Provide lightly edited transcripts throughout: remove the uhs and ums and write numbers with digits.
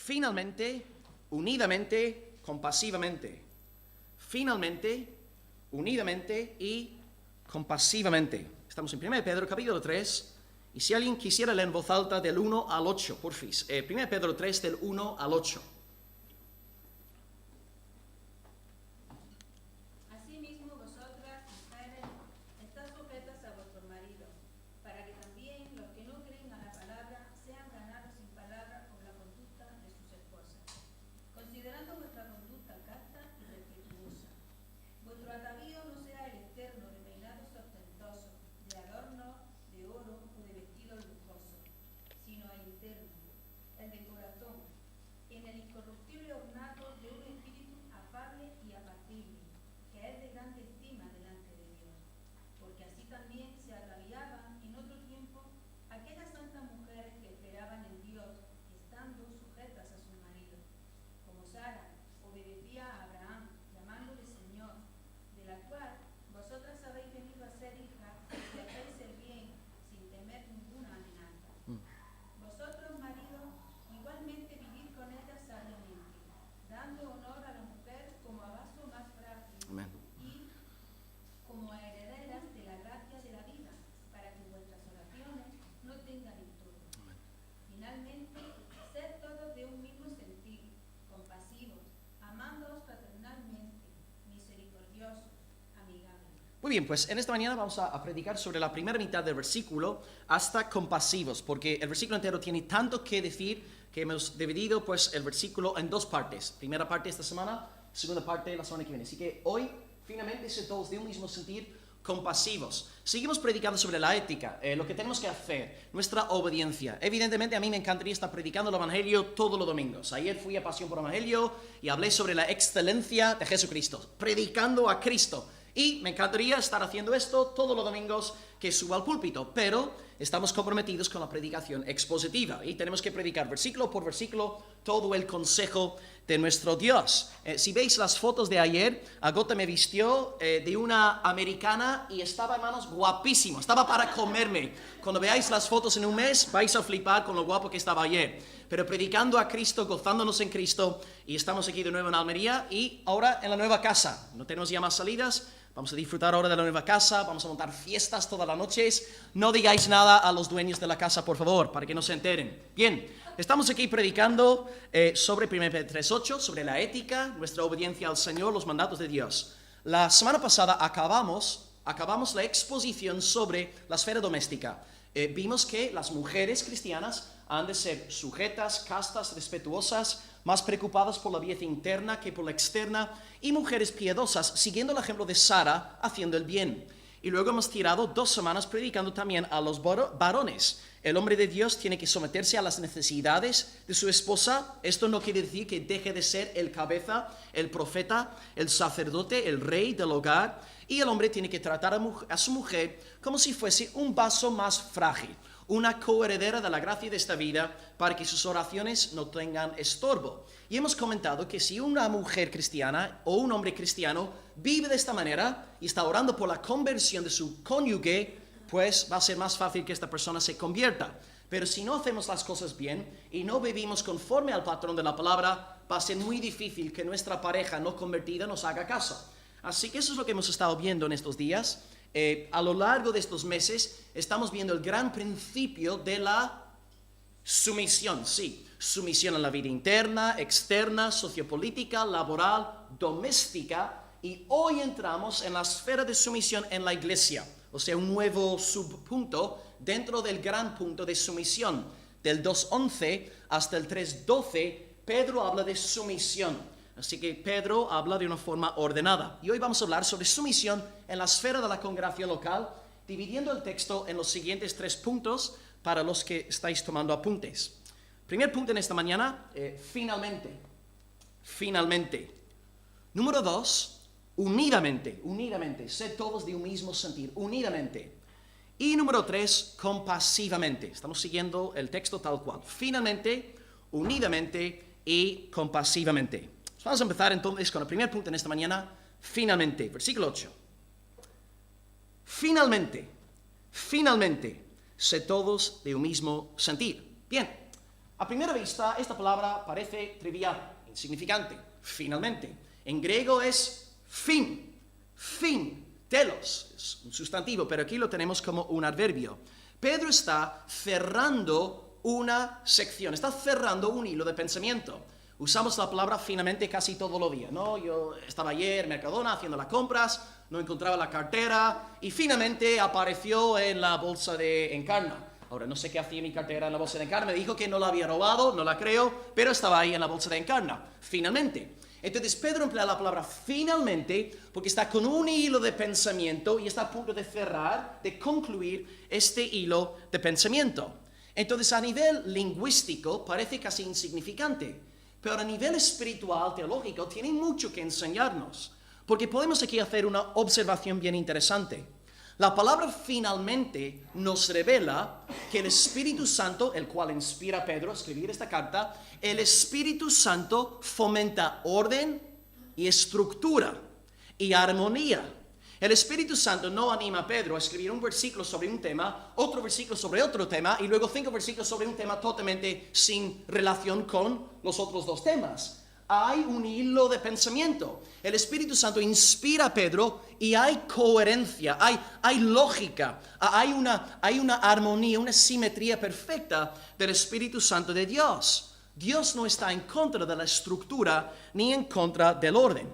finalmente, unidamente, compasivamente. Finalmente, unidamente y compasivamente. Estamos en 1 Pedro capítulo 3, y si alguien quisiera leer en voz alta del 1 al 8, porfis. 1 Pedro 3 del 1 al 8. Asimismo, vosotras, mujeres, estad sujetas a vuestros maridos, para que también los que no creen a la palabra sean ganados sin palabra por la conducta de sus esposas, considerando vuestra conducta casta y respetuosa. Vuestro atavío no sea el externo de peinados ostentosos, de adornos de oro o de vestidos lujosos, sino el interno, el de corazón, en el incorruptible ornato de un espíritu afable y apacible, que es de grande estima delante de Dios, porque así también se ataviaban en otro tiempo aquellas santas mujeres que esperaban en Dios, estando sujetas a sus maridos, como Sara obedecía a Abraham, llamándole Señor, de la cual vosotras habéis venido a ser hijas, si hacéis el bien, sin temer ninguna amenaza. Vosotros, maridos, igualmente vivid con ellas sabiamente, dando honor a la mujer como a vaso más frágil. Amén. Y como a herederas de la gracia de la vida, para que vuestras oraciones no tengan estorbo. Finalmente, sed todos de un mismo sentir, compasivos, amándoos fraternalmente, misericordiosos, amigables. Muy bien, pues en esta mañana vamos a predicar sobre la primera mitad del versículo hasta compasivos, porque el versículo entero tiene tanto que decir que hemos dividido pues el versículo en dos partes. Primera parte esta semana, segunda parte la semana que viene. Así que hoy, finalmente, se todos de un mismo sentir, compasivos. Seguimos predicando sobre la ética, lo que tenemos que hacer, nuestra obediencia. Evidentemente, a mí me encantaría estar predicando el Evangelio todos los domingos. Ayer fui a Pasión por Evangelio y hablé sobre la excelencia de Jesucristo, predicando a Cristo. Y me encantaría estar haciendo esto todos los domingos que suba al púlpito, pero estamos comprometidos con la predicación expositiva y tenemos que predicar versículo por versículo todo el consejo de nuestro Dios. Si veis las fotos de ayer, Agota me vistió de una americana y estaba, hermanos, guapísimo, estaba para comerme. Cuando veáis las fotos en un mes, vais a flipar con lo guapo que estaba ayer. Pero predicando a Cristo, gozándonos en Cristo, y estamos aquí de nuevo en Almería y ahora en la nueva casa. No tenemos ya más salidas. Vamos a disfrutar ahora de la nueva casa, vamos a montar fiestas todas las noches. No digáis nada a los dueños de la casa, por favor, para que no se enteren. Bien, estamos aquí predicando sobre 1 Pedro 3:8, sobre la ética, nuestra obediencia al Señor, los mandatos de Dios. La semana pasada acabamos la exposición sobre la esfera doméstica. Vimos que las mujeres cristianas han de ser sujetas, castas, respetuosas, más preocupadas por la belleza interna que por la externa, y mujeres piadosas, siguiendo el ejemplo de Sara, haciendo el bien. Y luego hemos tirado 2 semanas predicando también a los varones. El hombre de Dios tiene que someterse a las necesidades de su esposa. Esto no quiere decir que deje de ser el cabeza, el profeta, el sacerdote, el rey del hogar. Y el hombre tiene que tratar a su mujer como si fuese un vaso más frágil, una coheredera de la gracia de esta vida, para que sus oraciones no tengan estorbo. Y hemos comentado que si una mujer cristiana o un hombre cristiano vive de esta manera y está orando por la conversión de su cónyuge, pues va a ser más fácil que esta persona se convierta. Pero si no hacemos las cosas bien y no vivimos conforme al patrón de la palabra, va a ser muy difícil que nuestra pareja no convertida nos haga caso. Así que eso es lo que hemos estado viendo en estos días. A lo largo de estos meses estamos viendo el gran principio de la sumisión, sí, sumisión en la vida interna, externa, sociopolítica, laboral, doméstica, y hoy entramos en la esfera de sumisión en la iglesia, o sea, un nuevo subpunto dentro del gran punto de sumisión. Del 2:11 hasta el 3:12, Pedro habla de sumisión. Así que Pedro habla de una forma ordenada. Y hoy vamos a hablar sobre sumisión en la esfera de la congregación local, dividiendo el texto en los siguientes 3 puntos para los que estáis tomando apuntes. Primer punto en esta mañana, finalmente. Finalmente. Número 2, unidamente. Sed todos de un mismo sentir, unidamente. Y número 3, compasivamente. Estamos siguiendo el texto tal cual. Finalmente, unidamente y compasivamente. Vamos a empezar entonces con el primer punto en esta mañana, finalmente, versículo 8. Finalmente, sed todos de un mismo sentir. Bien, A primera vista, esta palabra parece trivial, insignificante, finalmente. En griego es fin, telos, es un sustantivo, pero aquí lo tenemos como un adverbio. Pedro está cerrando una sección, está cerrando un hilo de pensamiento. Usamos la palabra finalmente casi todos los días, ¿no? Yo estaba ayer en Mercadona haciendo las compras, no encontraba la cartera y finalmente apareció en la bolsa de Encarna. Ahora, no sé qué hacía mi cartera en la bolsa de Encarna, me dijo que no la había robado, no la creo, pero estaba ahí en la bolsa de Encarna, finalmente. Entonces Pedro emplea la palabra finalmente porque está con un hilo de pensamiento y está a punto de cerrar, de concluir este hilo de pensamiento. Entonces a nivel lingüístico parece casi insignificante, pero a nivel espiritual, teológico, tiene mucho que enseñarnos, porque podemos aquí hacer una observación bien interesante. La palabra finalmente nos revela que el Espíritu Santo, el cual inspira a Pedro a escribir esta carta, el Espíritu Santo fomenta orden y estructura y armonía. El Espíritu Santo no anima a Pedro a escribir un versículo sobre un tema, otro versículo sobre otro tema y luego 5 versículos sobre un tema totalmente sin relación con los otros 2 temas. Hay un hilo de pensamiento. El Espíritu Santo inspira a Pedro y hay coherencia, hay lógica, hay una armonía, una simetría perfecta del Espíritu Santo de Dios. Dios no está en contra de la estructura ni en contra del orden.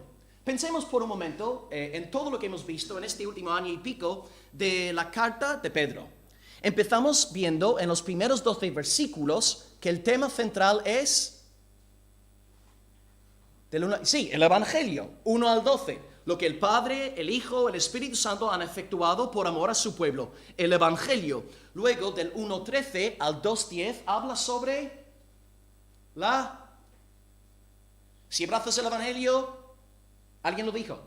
Pensemos por un momento en todo lo que hemos visto en este último año y pico de la carta de Pedro. Empezamos viendo en los primeros 12 versículos que el tema central es el Evangelio, 1 al 12, lo que el Padre, el Hijo, el Espíritu Santo han efectuado por amor a su pueblo, el Evangelio. Luego del 1:13 al 2:10 habla sobre si abrazas el Evangelio, alguien lo dijo,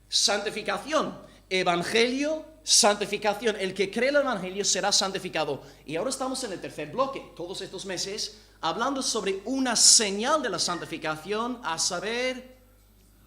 santificación, Evangelio, santificación, el que cree el Evangelio será santificado. Y ahora estamos en el tercer bloque, todos estos meses, hablando sobre una señal de la santificación, a saber,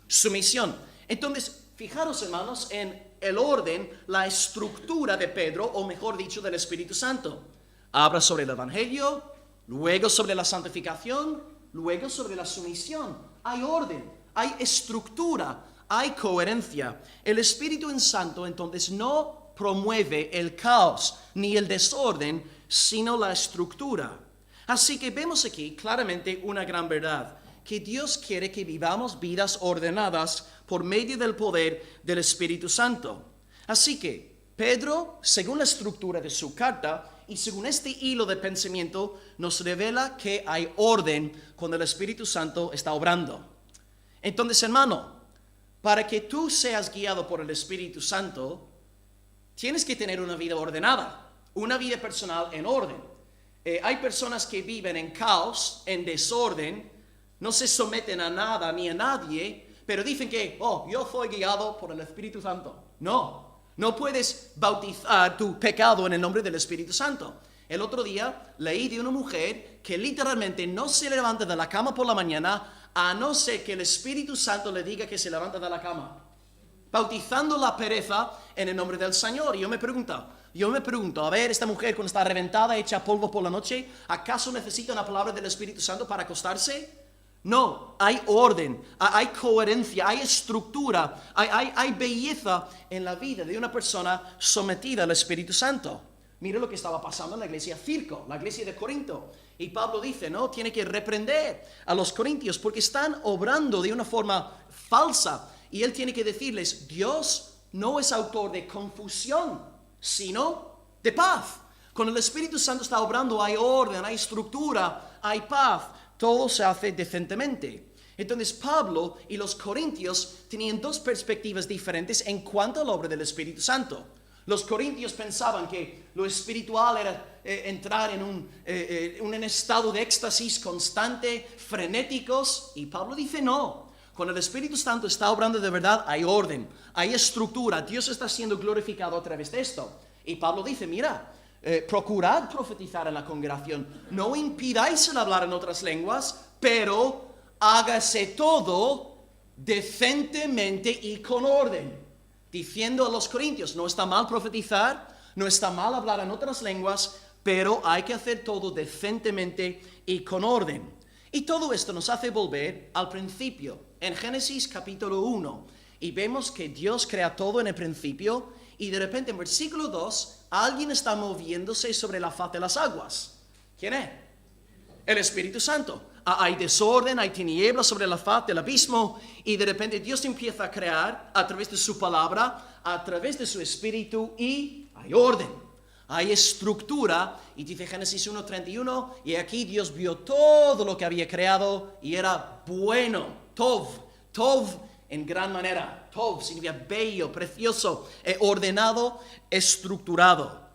sumisión. Entonces, fijaros, hermanos, en el orden, la estructura de Pedro, o mejor dicho, del Espíritu Santo. Habla sobre el Evangelio, luego sobre la santificación, luego sobre la sumisión. Hay orden, hay estructura, hay coherencia. El Espíritu Santo, entonces, no promueve el caos ni el desorden, sino la estructura. Así que vemos aquí claramente una gran verdad, que Dios quiere que vivamos vidas ordenadas por medio del poder del Espíritu Santo. Así que Pedro, según la estructura de su carta y según este hilo de pensamiento, nos revela que hay orden cuando el Espíritu Santo está obrando. Entonces, hermano, para que tú seas guiado por el Espíritu Santo, tienes que tener una vida ordenada, una vida personal en orden. Hay personas que viven en caos, en desorden, no se someten a nada ni a nadie, pero dicen que, yo soy guiado por el Espíritu Santo. No puedes bautizar tu pecado en el nombre del Espíritu Santo. El otro día leí de una mujer que literalmente no se levanta de la cama por la mañana a no ser que el Espíritu Santo le diga que se levanta de la cama, bautizando la pereza en el nombre del Señor. Y yo me pregunto, a ver, esta mujer cuando está reventada, hecha polvo por la noche, ¿acaso necesita una palabra del Espíritu Santo para acostarse? No, hay orden, hay coherencia, hay estructura, hay belleza en la vida de una persona sometida al Espíritu Santo. Mira lo que estaba pasando en la iglesia Circo, la iglesia de Corinto. Y Pablo dice, tiene que reprender a los corintios porque están obrando de una forma falsa. Y él tiene que decirles, Dios no es autor de confusión, sino de paz. Cuando el Espíritu Santo está obrando, hay orden, hay estructura, hay paz. Todo se hace decentemente. Entonces Pablo y los corintios tenían 2 perspectivas diferentes en cuanto a la obra del Espíritu Santo. Los corintios pensaban que lo espiritual era entrar en un estado de éxtasis constante, frenéticos, y Pablo dice no. Cuando el Espíritu Santo está obrando de verdad, hay orden, hay estructura, Dios está siendo glorificado a través de esto. Y Pablo dice, mira, procurad profetizar en la congregación, no impidáis el hablar en otras lenguas, pero hágase todo decentemente y con orden. Diciendo a los corintios, no está mal profetizar, no está mal hablar en otras lenguas, pero hay que hacer todo decentemente y con orden. Y todo esto nos hace volver al principio, en Génesis capítulo 1, y vemos que Dios crea todo en el principio, y de repente en versículo 2, alguien está moviéndose sobre la faz de las aguas. ¿Quién es? El Espíritu Santo. Hay desorden, hay tinieblas sobre la faz del abismo, y de repente Dios empieza a crear a través de su palabra, a través de su Espíritu, y hay orden. Hay estructura, y dice Génesis 1:31, y aquí Dios vio todo lo que había creado y era bueno. Tov en gran manera. Tov significa bello, precioso, ordenado, estructurado.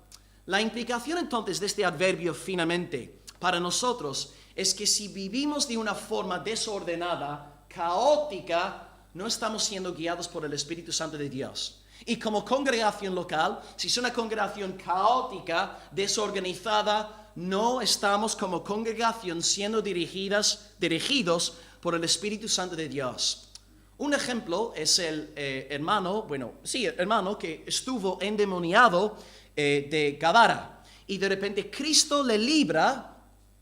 La implicación entonces de este adverbio finalmente para nosotros es que si vivimos de una forma desordenada, caótica, no estamos siendo guiados por el Espíritu Santo de Dios. Y como congregación local, si es una congregación caótica, desorganizada, no estamos como congregación siendo dirigidos por el Espíritu Santo de Dios. Un ejemplo es el hermano que estuvo endemoniado de Gadara. Y de repente Cristo le libra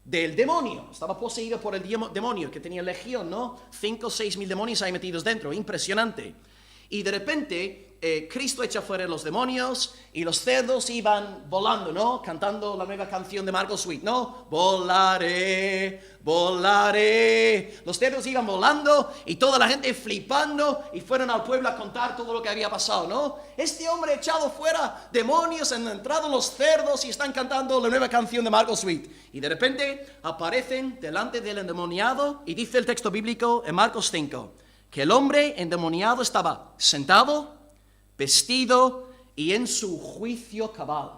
del demonio. Estaba poseído por el demonio, que tenía legión, ¿no? 5 o 6 mil demonios ahí metidos dentro. Impresionante. Y de repente Cristo echa fuera los demonios y los cerdos iban volando, ¿no? Cantando la nueva canción de Margot Sweet, ¿no? Volaré, volaré. Los cerdos iban volando y toda la gente flipando y fueron al pueblo a contar todo lo que había pasado, ¿no? Este hombre ha echado fuera demonios, han entrado los cerdos y están cantando la nueva canción de Margot Sweet. Y de repente aparecen delante del endemoniado y dice el texto bíblico en Marcos 5 que el hombre endemoniado estaba sentado, vestido y en su juicio cabal.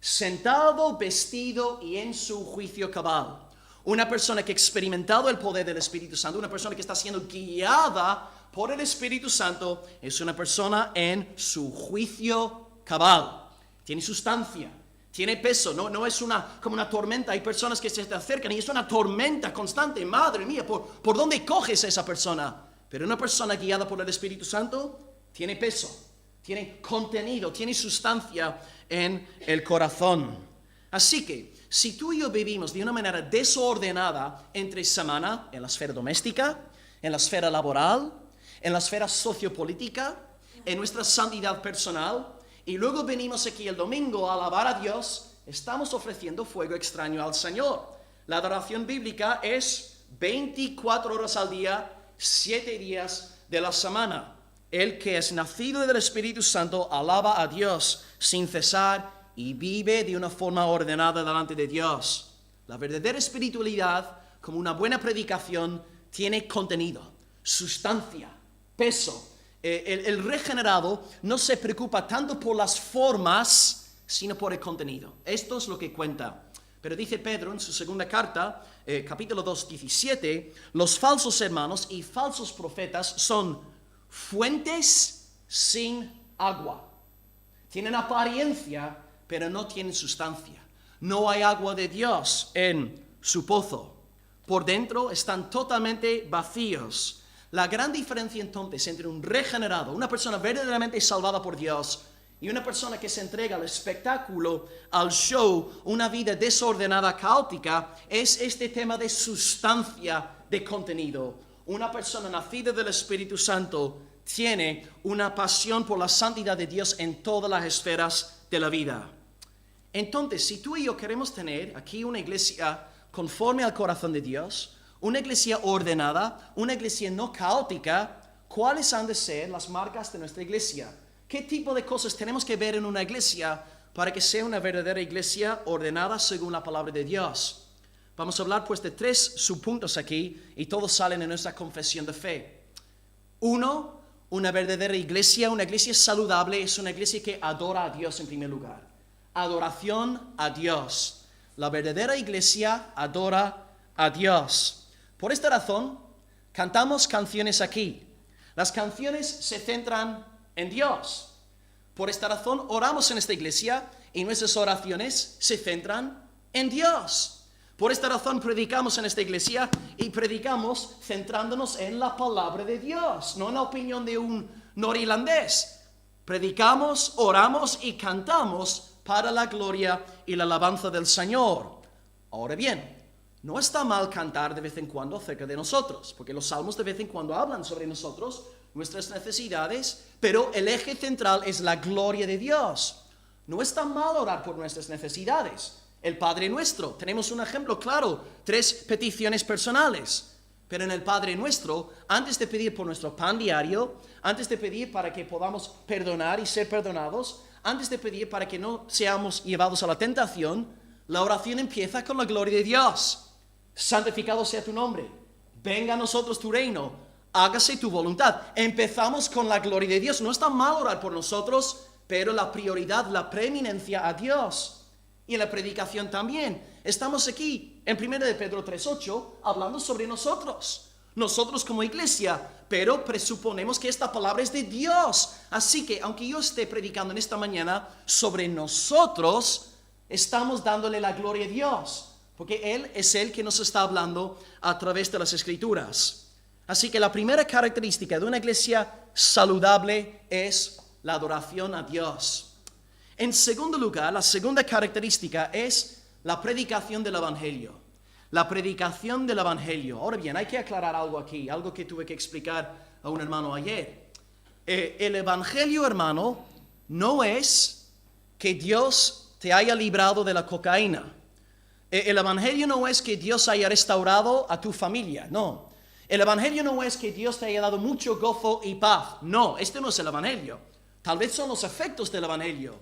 Sentado, vestido y en su juicio cabal. Una persona que ha experimentado el poder del Espíritu Santo, una persona que está siendo guiada por el Espíritu Santo, es una persona en su juicio cabal. Tiene sustancia, tiene peso, no es como una tormenta. Hay personas que se te acercan y es una tormenta constante. Madre mía, ¿por dónde coges a esa persona? Pero una persona guiada por el Espíritu Santo tiene peso, tiene contenido, tiene sustancia en el corazón. Así que, si tú y yo vivimos de una manera desordenada entre semana, en la esfera doméstica, en la esfera laboral, en la esfera sociopolítica, en nuestra santidad personal, y luego venimos aquí el domingo a alabar a Dios, estamos ofreciendo fuego extraño al Señor. La adoración bíblica es 24 horas al día, 7 días de la semana. El que es nacido del Espíritu Santo alaba a Dios sin cesar y vive de una forma ordenada delante de Dios. La verdadera espiritualidad, como una buena predicación, tiene contenido, sustancia, peso. El regenerado no se preocupa tanto por las formas, sino por el contenido. Esto es lo que cuenta. Pero dice Pedro en su segunda carta, capítulo 2, 17, los falsos hermanos y falsos profetas son fuentes sin agua. Tienen apariencia, pero no tienen sustancia. No hay agua de Dios en su pozo. Por dentro están totalmente vacíos. La gran diferencia entonces entre un regenerado, una persona verdaderamente salvada por Dios, y una persona que se entrega al espectáculo, al show, una vida desordenada, caótica, es este tema de sustancia, de contenido. Una persona nacida del Espíritu Santo tiene una pasión por la santidad de Dios en todas las esferas de la vida. Entonces, si tú y yo queremos tener aquí una iglesia conforme al corazón de Dios, una iglesia ordenada, una iglesia no caótica, ¿cuáles han de ser las marcas de nuestra iglesia? ¿Qué tipo de cosas tenemos que ver en una iglesia para que sea una verdadera iglesia ordenada según la palabra de Dios? Vamos a hablar pues de 3 subpuntos aquí y todos salen en nuestra confesión de fe. 1, una verdadera iglesia, una iglesia saludable, es una iglesia que adora a Dios en primer lugar. Adoración a Dios. La verdadera iglesia adora a Dios. Por esta razón, cantamos canciones aquí. Las canciones se centran en Dios. Por esta razón, oramos en esta iglesia y nuestras oraciones se centran en Dios. Por esta razón, predicamos en esta iglesia y predicamos centrándonos en la palabra de Dios, no en la opinión de un norirlandés. Predicamos, oramos y cantamos para la gloria y la alabanza del Señor. Ahora bien, no está mal cantar de vez en cuando acerca de nosotros, porque los salmos de vez en cuando hablan sobre nosotros, nuestras necesidades, pero el eje central es la gloria de Dios. No está mal orar por nuestras necesidades. El Padre Nuestro, tenemos un ejemplo claro, 3 peticiones personales. Pero en el Padre Nuestro, antes de pedir por nuestro pan diario, antes de pedir para que podamos perdonar y ser perdonados, antes de pedir para que no seamos llevados a la tentación, la oración empieza con la gloria de Dios. Santificado sea tu nombre, venga a nosotros tu reino, hágase tu voluntad. Empezamos con la gloria de Dios. No está mal orar por nosotros, pero la prioridad, la preeminencia a Dios. Y en la predicación también. Estamos aquí en 1 de Pedro 3:8 hablando sobre nosotros. Nosotros como iglesia, pero presuponemos que esta palabra es de Dios. Así que aunque yo esté predicando en esta mañana sobre nosotros, estamos dándole la gloria a Dios. Porque Él es el que nos está hablando a través de las Escrituras. Así que la primera característica de una iglesia saludable es la adoración a Dios. En segundo lugar, la segunda característica es la predicación del Evangelio. La predicación del Evangelio. Ahora bien, hay que aclarar algo aquí, algo que tuve que explicar a un hermano ayer. El Evangelio, hermano, no es que Dios te haya librado de la cocaína. El Evangelio no es que Dios haya restaurado a tu familia, no. El Evangelio no es que Dios te haya dado mucho gozo y paz. No, este no es el Evangelio. Tal vez son los efectos del Evangelio.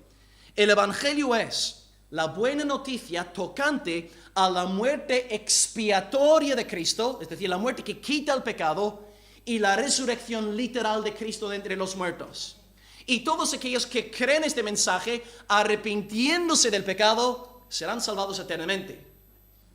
El Evangelio es la buena noticia tocante a la muerte expiatoria de Cristo, es decir, la muerte que quita el pecado, y la resurrección literal de Cristo de entre los muertos. Y todos aquellos que creen este mensaje, arrepintiéndose del pecado, serán salvados eternamente.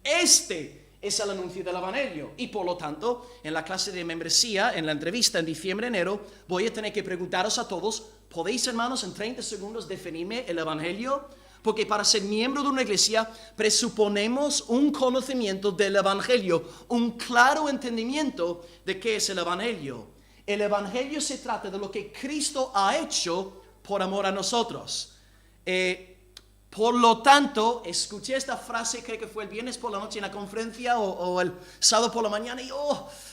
Este es el anuncio del Evangelio. Y por lo tanto, en la clase de membresía, en la entrevista en diciembre, enero, voy a tener que preguntaros a todos, ¿podéis, hermanos, en 30 segundos definirme el Evangelio? Porque para ser miembro de una iglesia presuponemos un conocimiento del Evangelio, un claro entendimiento de qué es el Evangelio. El Evangelio se trata de lo que Cristo ha hecho por amor a nosotros. Por lo tanto, escuché esta frase, creo que fue el viernes por la noche en la conferencia o el sábado por la mañana, y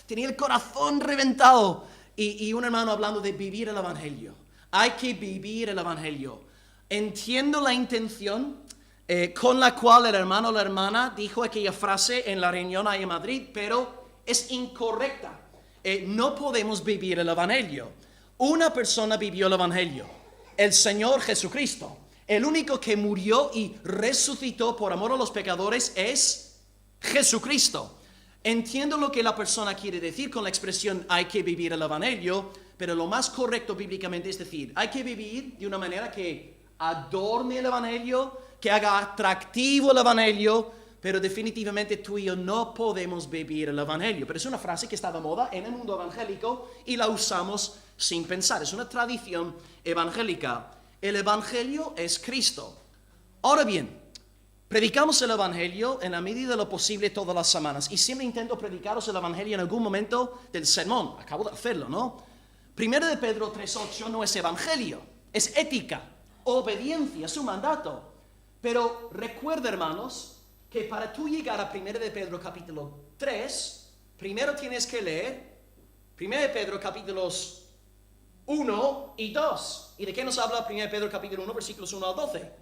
tenía el corazón reventado. Y un hermano hablando de vivir el Evangelio. Hay que vivir el Evangelio. Entiendo la intención con la cual el hermano o la hermana dijo aquella frase en la reunión ahí en Madrid, pero es incorrecta. No podemos vivir el Evangelio. Una persona vivió el Evangelio, el Señor Jesucristo. El único que murió y resucitó por amor a los pecadores es Jesucristo. Entiendo lo que la persona quiere decir con la expresión hay que vivir el Evangelio, pero lo más correcto bíblicamente es decir, hay que vivir de una manera que adorne el Evangelio, que haga atractivo el Evangelio, pero definitivamente tú y yo no podemos vivir el Evangelio. Pero es una frase que está de moda en el mundo evangélico y la usamos sin pensar. Es una tradición evangélica. El Evangelio es Cristo. Ahora bien, predicamos el Evangelio en la medida de lo posible todas las semanas. Y siempre intento predicaros el Evangelio en algún momento del sermón. Acabo de hacerlo, ¿no? 1 de Pedro 3:8 no es Evangelio, es ética, obediencia, su mandato. Pero recuerda, hermanos, que para tú llegar a 1 de Pedro capítulo 3, primero tienes que leer 1 de Pedro capítulos 1 y 2. ¿Y de qué nos habla 1 de Pedro capítulo 1, versículos 1 al 12?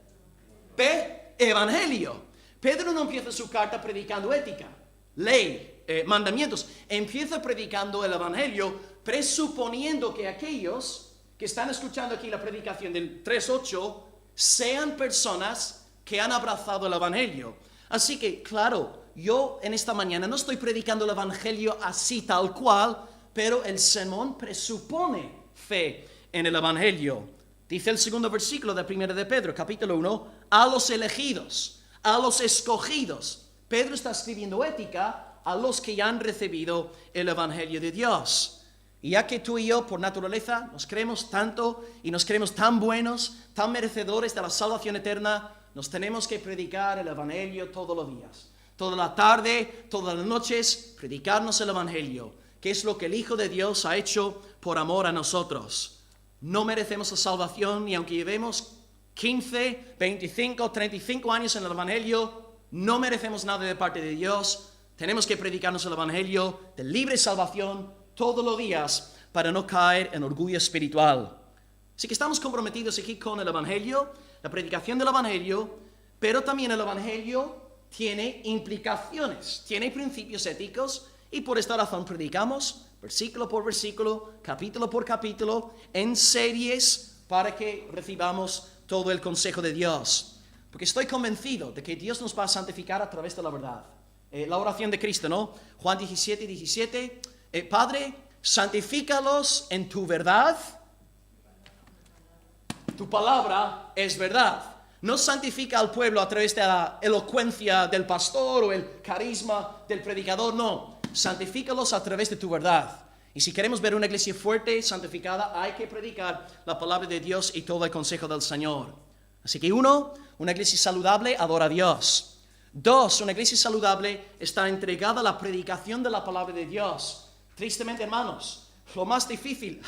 Evangelio. Pedro no empieza su carta predicando ética, ley, mandamientos. Empieza predicando el Evangelio, presuponiendo que aquellos que están escuchando aquí la predicación del 3:8 sean personas que han abrazado el Evangelio. Así que, claro, yo en esta mañana no estoy predicando el Evangelio así tal cual, pero el sermón presupone fe en el Evangelio. Dice el segundo versículo de 1 de Pedro, capítulo 1, a los elegidos, a los escogidos. Pedro está escribiendo ética a los que ya han recibido el Evangelio de Dios. Y ya que tú y yo, por naturaleza, nos creemos tanto y nos creemos tan buenos, tan merecedores de la salvación eterna, nos tenemos que predicar el Evangelio todos los días. Toda la tarde, todas las noches, predicarnos el Evangelio, que es lo que el Hijo de Dios ha hecho por amor a nosotros. No merecemos la salvación y aunque llevemos 15, 25, 35 años en el Evangelio, no merecemos nada de parte de Dios. Tenemos que predicarnos el Evangelio de libre salvación todos los días para no caer en orgullo espiritual. Así que estamos comprometidos aquí con el Evangelio, la predicación del Evangelio, pero también el Evangelio tiene implicaciones, tiene principios éticos, y por esta razón predicamos versículo por versículo, capítulo por capítulo, en series para que recibamos todo el consejo de Dios. Porque estoy convencido de que Dios nos va a santificar a través de la verdad. La oración de Cristo, ¿no? Juan 17, 17. Padre, santifícalos en tu verdad. Tu palabra es verdad. No santifica al pueblo a través de la elocuencia del pastor o el carisma del predicador, no. Santifícalos a través de tu verdad. Y si queremos ver una iglesia fuerte, santificada, hay que predicar la palabra de Dios y todo el consejo del Señor. Así que 1, una iglesia saludable adora a Dios. 2, una iglesia saludable está entregada a la predicación de la palabra de Dios. Tristemente, hermanos, lo más difícil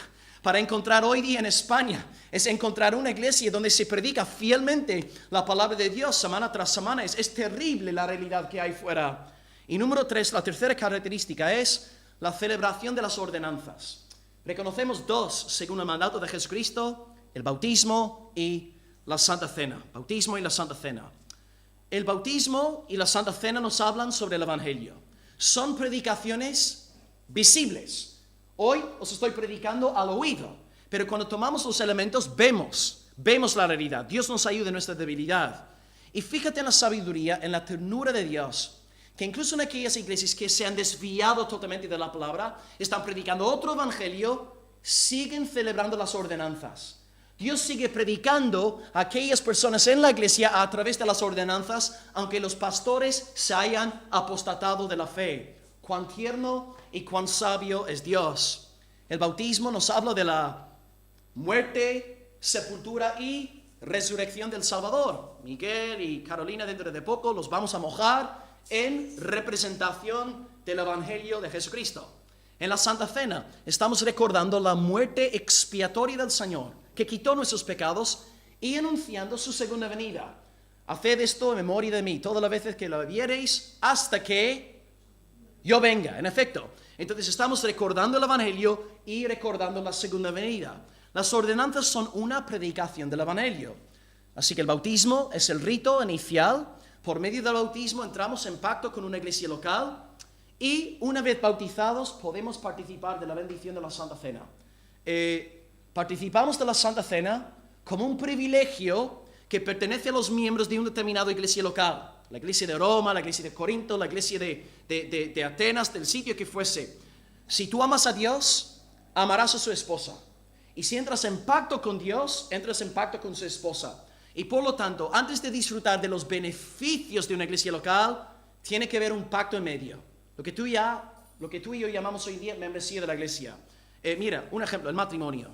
para encontrar hoy día en España es encontrar una iglesia donde se predica fielmente la palabra de Dios semana tras semana. Es terrible la realidad que hay fuera. Y número 3, la tercera característica es la celebración de las ordenanzas. Reconocemos 2 según el mandato de Jesucristo: el bautismo y la Santa Cena. Bautismo y la Santa Cena. El bautismo y la Santa Cena nos hablan sobre el Evangelio. Son predicaciones visibles. Hoy os estoy predicando al oído, pero cuando tomamos los elementos vemos la realidad. Dios nos ayuda en nuestra debilidad. Y fíjate en la sabiduría, en la ternura de Dios, que incluso en aquellas iglesias que se han desviado totalmente de la palabra, están predicando otro evangelio, siguen celebrando las ordenanzas. Dios sigue predicando a aquellas personas en la iglesia a través de las ordenanzas, aunque los pastores se hayan apostatado de la fe. Cuán tierno y cuán sabio es Dios. El bautismo nos habla de la muerte, sepultura y resurrección del Salvador. Miguel y Carolina dentro de poco los vamos a mojar en representación del Evangelio de Jesucristo. En la Santa Cena estamos recordando la muerte expiatoria del Señor, que quitó nuestros pecados, y anunciando su segunda venida. Haced esto en memoria de mí todas las veces que lo viereis, hasta que yo venga. En efecto, entonces estamos recordando el Evangelio y recordando la segunda venida. Las ordenanzas son una predicación del Evangelio. Así que el bautismo es el rito inicial. Por medio del bautismo entramos en pacto con una iglesia local, y una vez bautizados podemos participar de la bendición de la Santa Cena. Participamos de la Santa Cena como un privilegio que pertenece a los miembros de una determinada iglesia local. La iglesia de Roma, la iglesia de Corinto, la iglesia de Atenas, del sitio que fuese. Si tú amas a Dios, amarás a su esposa. Y si entras en pacto con Dios, entras en pacto con su esposa. Y por lo tanto, antes de disfrutar de los beneficios de una iglesia local, tiene que haber un pacto en medio. Lo que tú y yo llamamos hoy en día membresía de la iglesia. Mira, un ejemplo, el matrimonio.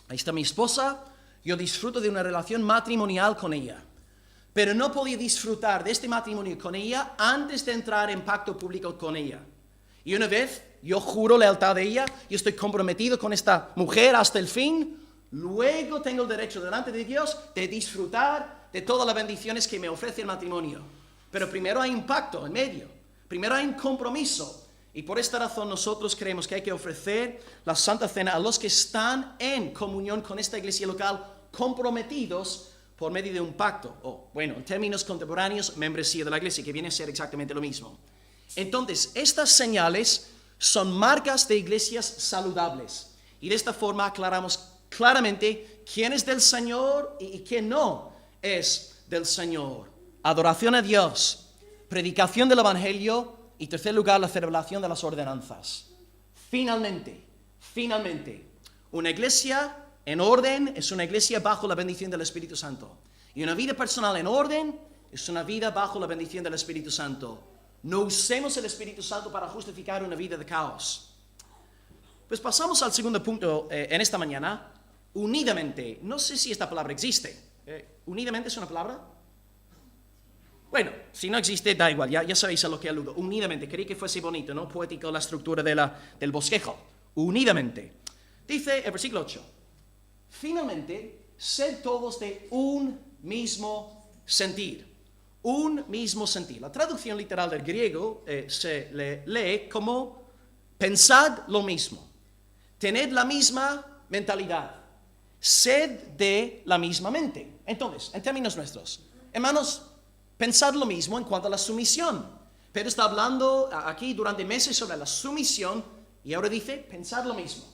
Ahí está mi esposa, yo disfruto de una relación matrimonial con ella. Pero no podía disfrutar de este matrimonio con ella antes de entrar en pacto público con ella. Y una vez yo juro lealtad a ella, yo estoy comprometido con esta mujer hasta el fin, luego tengo el derecho delante de Dios de disfrutar de todas las bendiciones que me ofrece el matrimonio. Pero primero hay un pacto en medio, primero hay un compromiso. Y por esta razón nosotros creemos que hay que ofrecer la Santa Cena a los que están en comunión con esta iglesia local, comprometidos por medio de un pacto, o bueno, en términos contemporáneos, membresía de la iglesia, que viene a ser exactamente lo mismo. Entonces, estas señales son marcas de iglesias saludables, y de esta forma aclaramos claramente quién es del Señor y quién no es del Señor. Adoración a Dios, predicación del Evangelio, y en tercer lugar, la celebración de las ordenanzas. Finalmente, una iglesia en orden es una iglesia bajo la bendición del Espíritu Santo. Y una vida personal en orden es una vida bajo la bendición del Espíritu Santo. No usemos el Espíritu Santo para justificar una vida de caos. Pues pasamos al segundo punto en esta mañana. Unidamente. No sé si esta palabra existe. ¿Unidamente es una palabra? Bueno, si no existe, da igual, ya sabéis a lo que aludo. Unidamente, quería que fuese bonito, ¿no? Poético la estructura del bosquejo. Unidamente. Dice el versículo 8. Finalmente, sed todos de un mismo sentir. Un mismo sentir. La traducción literal del griego se lee como pensad lo mismo, tened la misma mentalidad, sed de la misma mente. Entonces, en términos nuestros, hermanos, pensad lo mismo en cuanto a la sumisión. Pedro está hablando aquí durante meses sobre la sumisión y ahora dice, pensad lo mismo.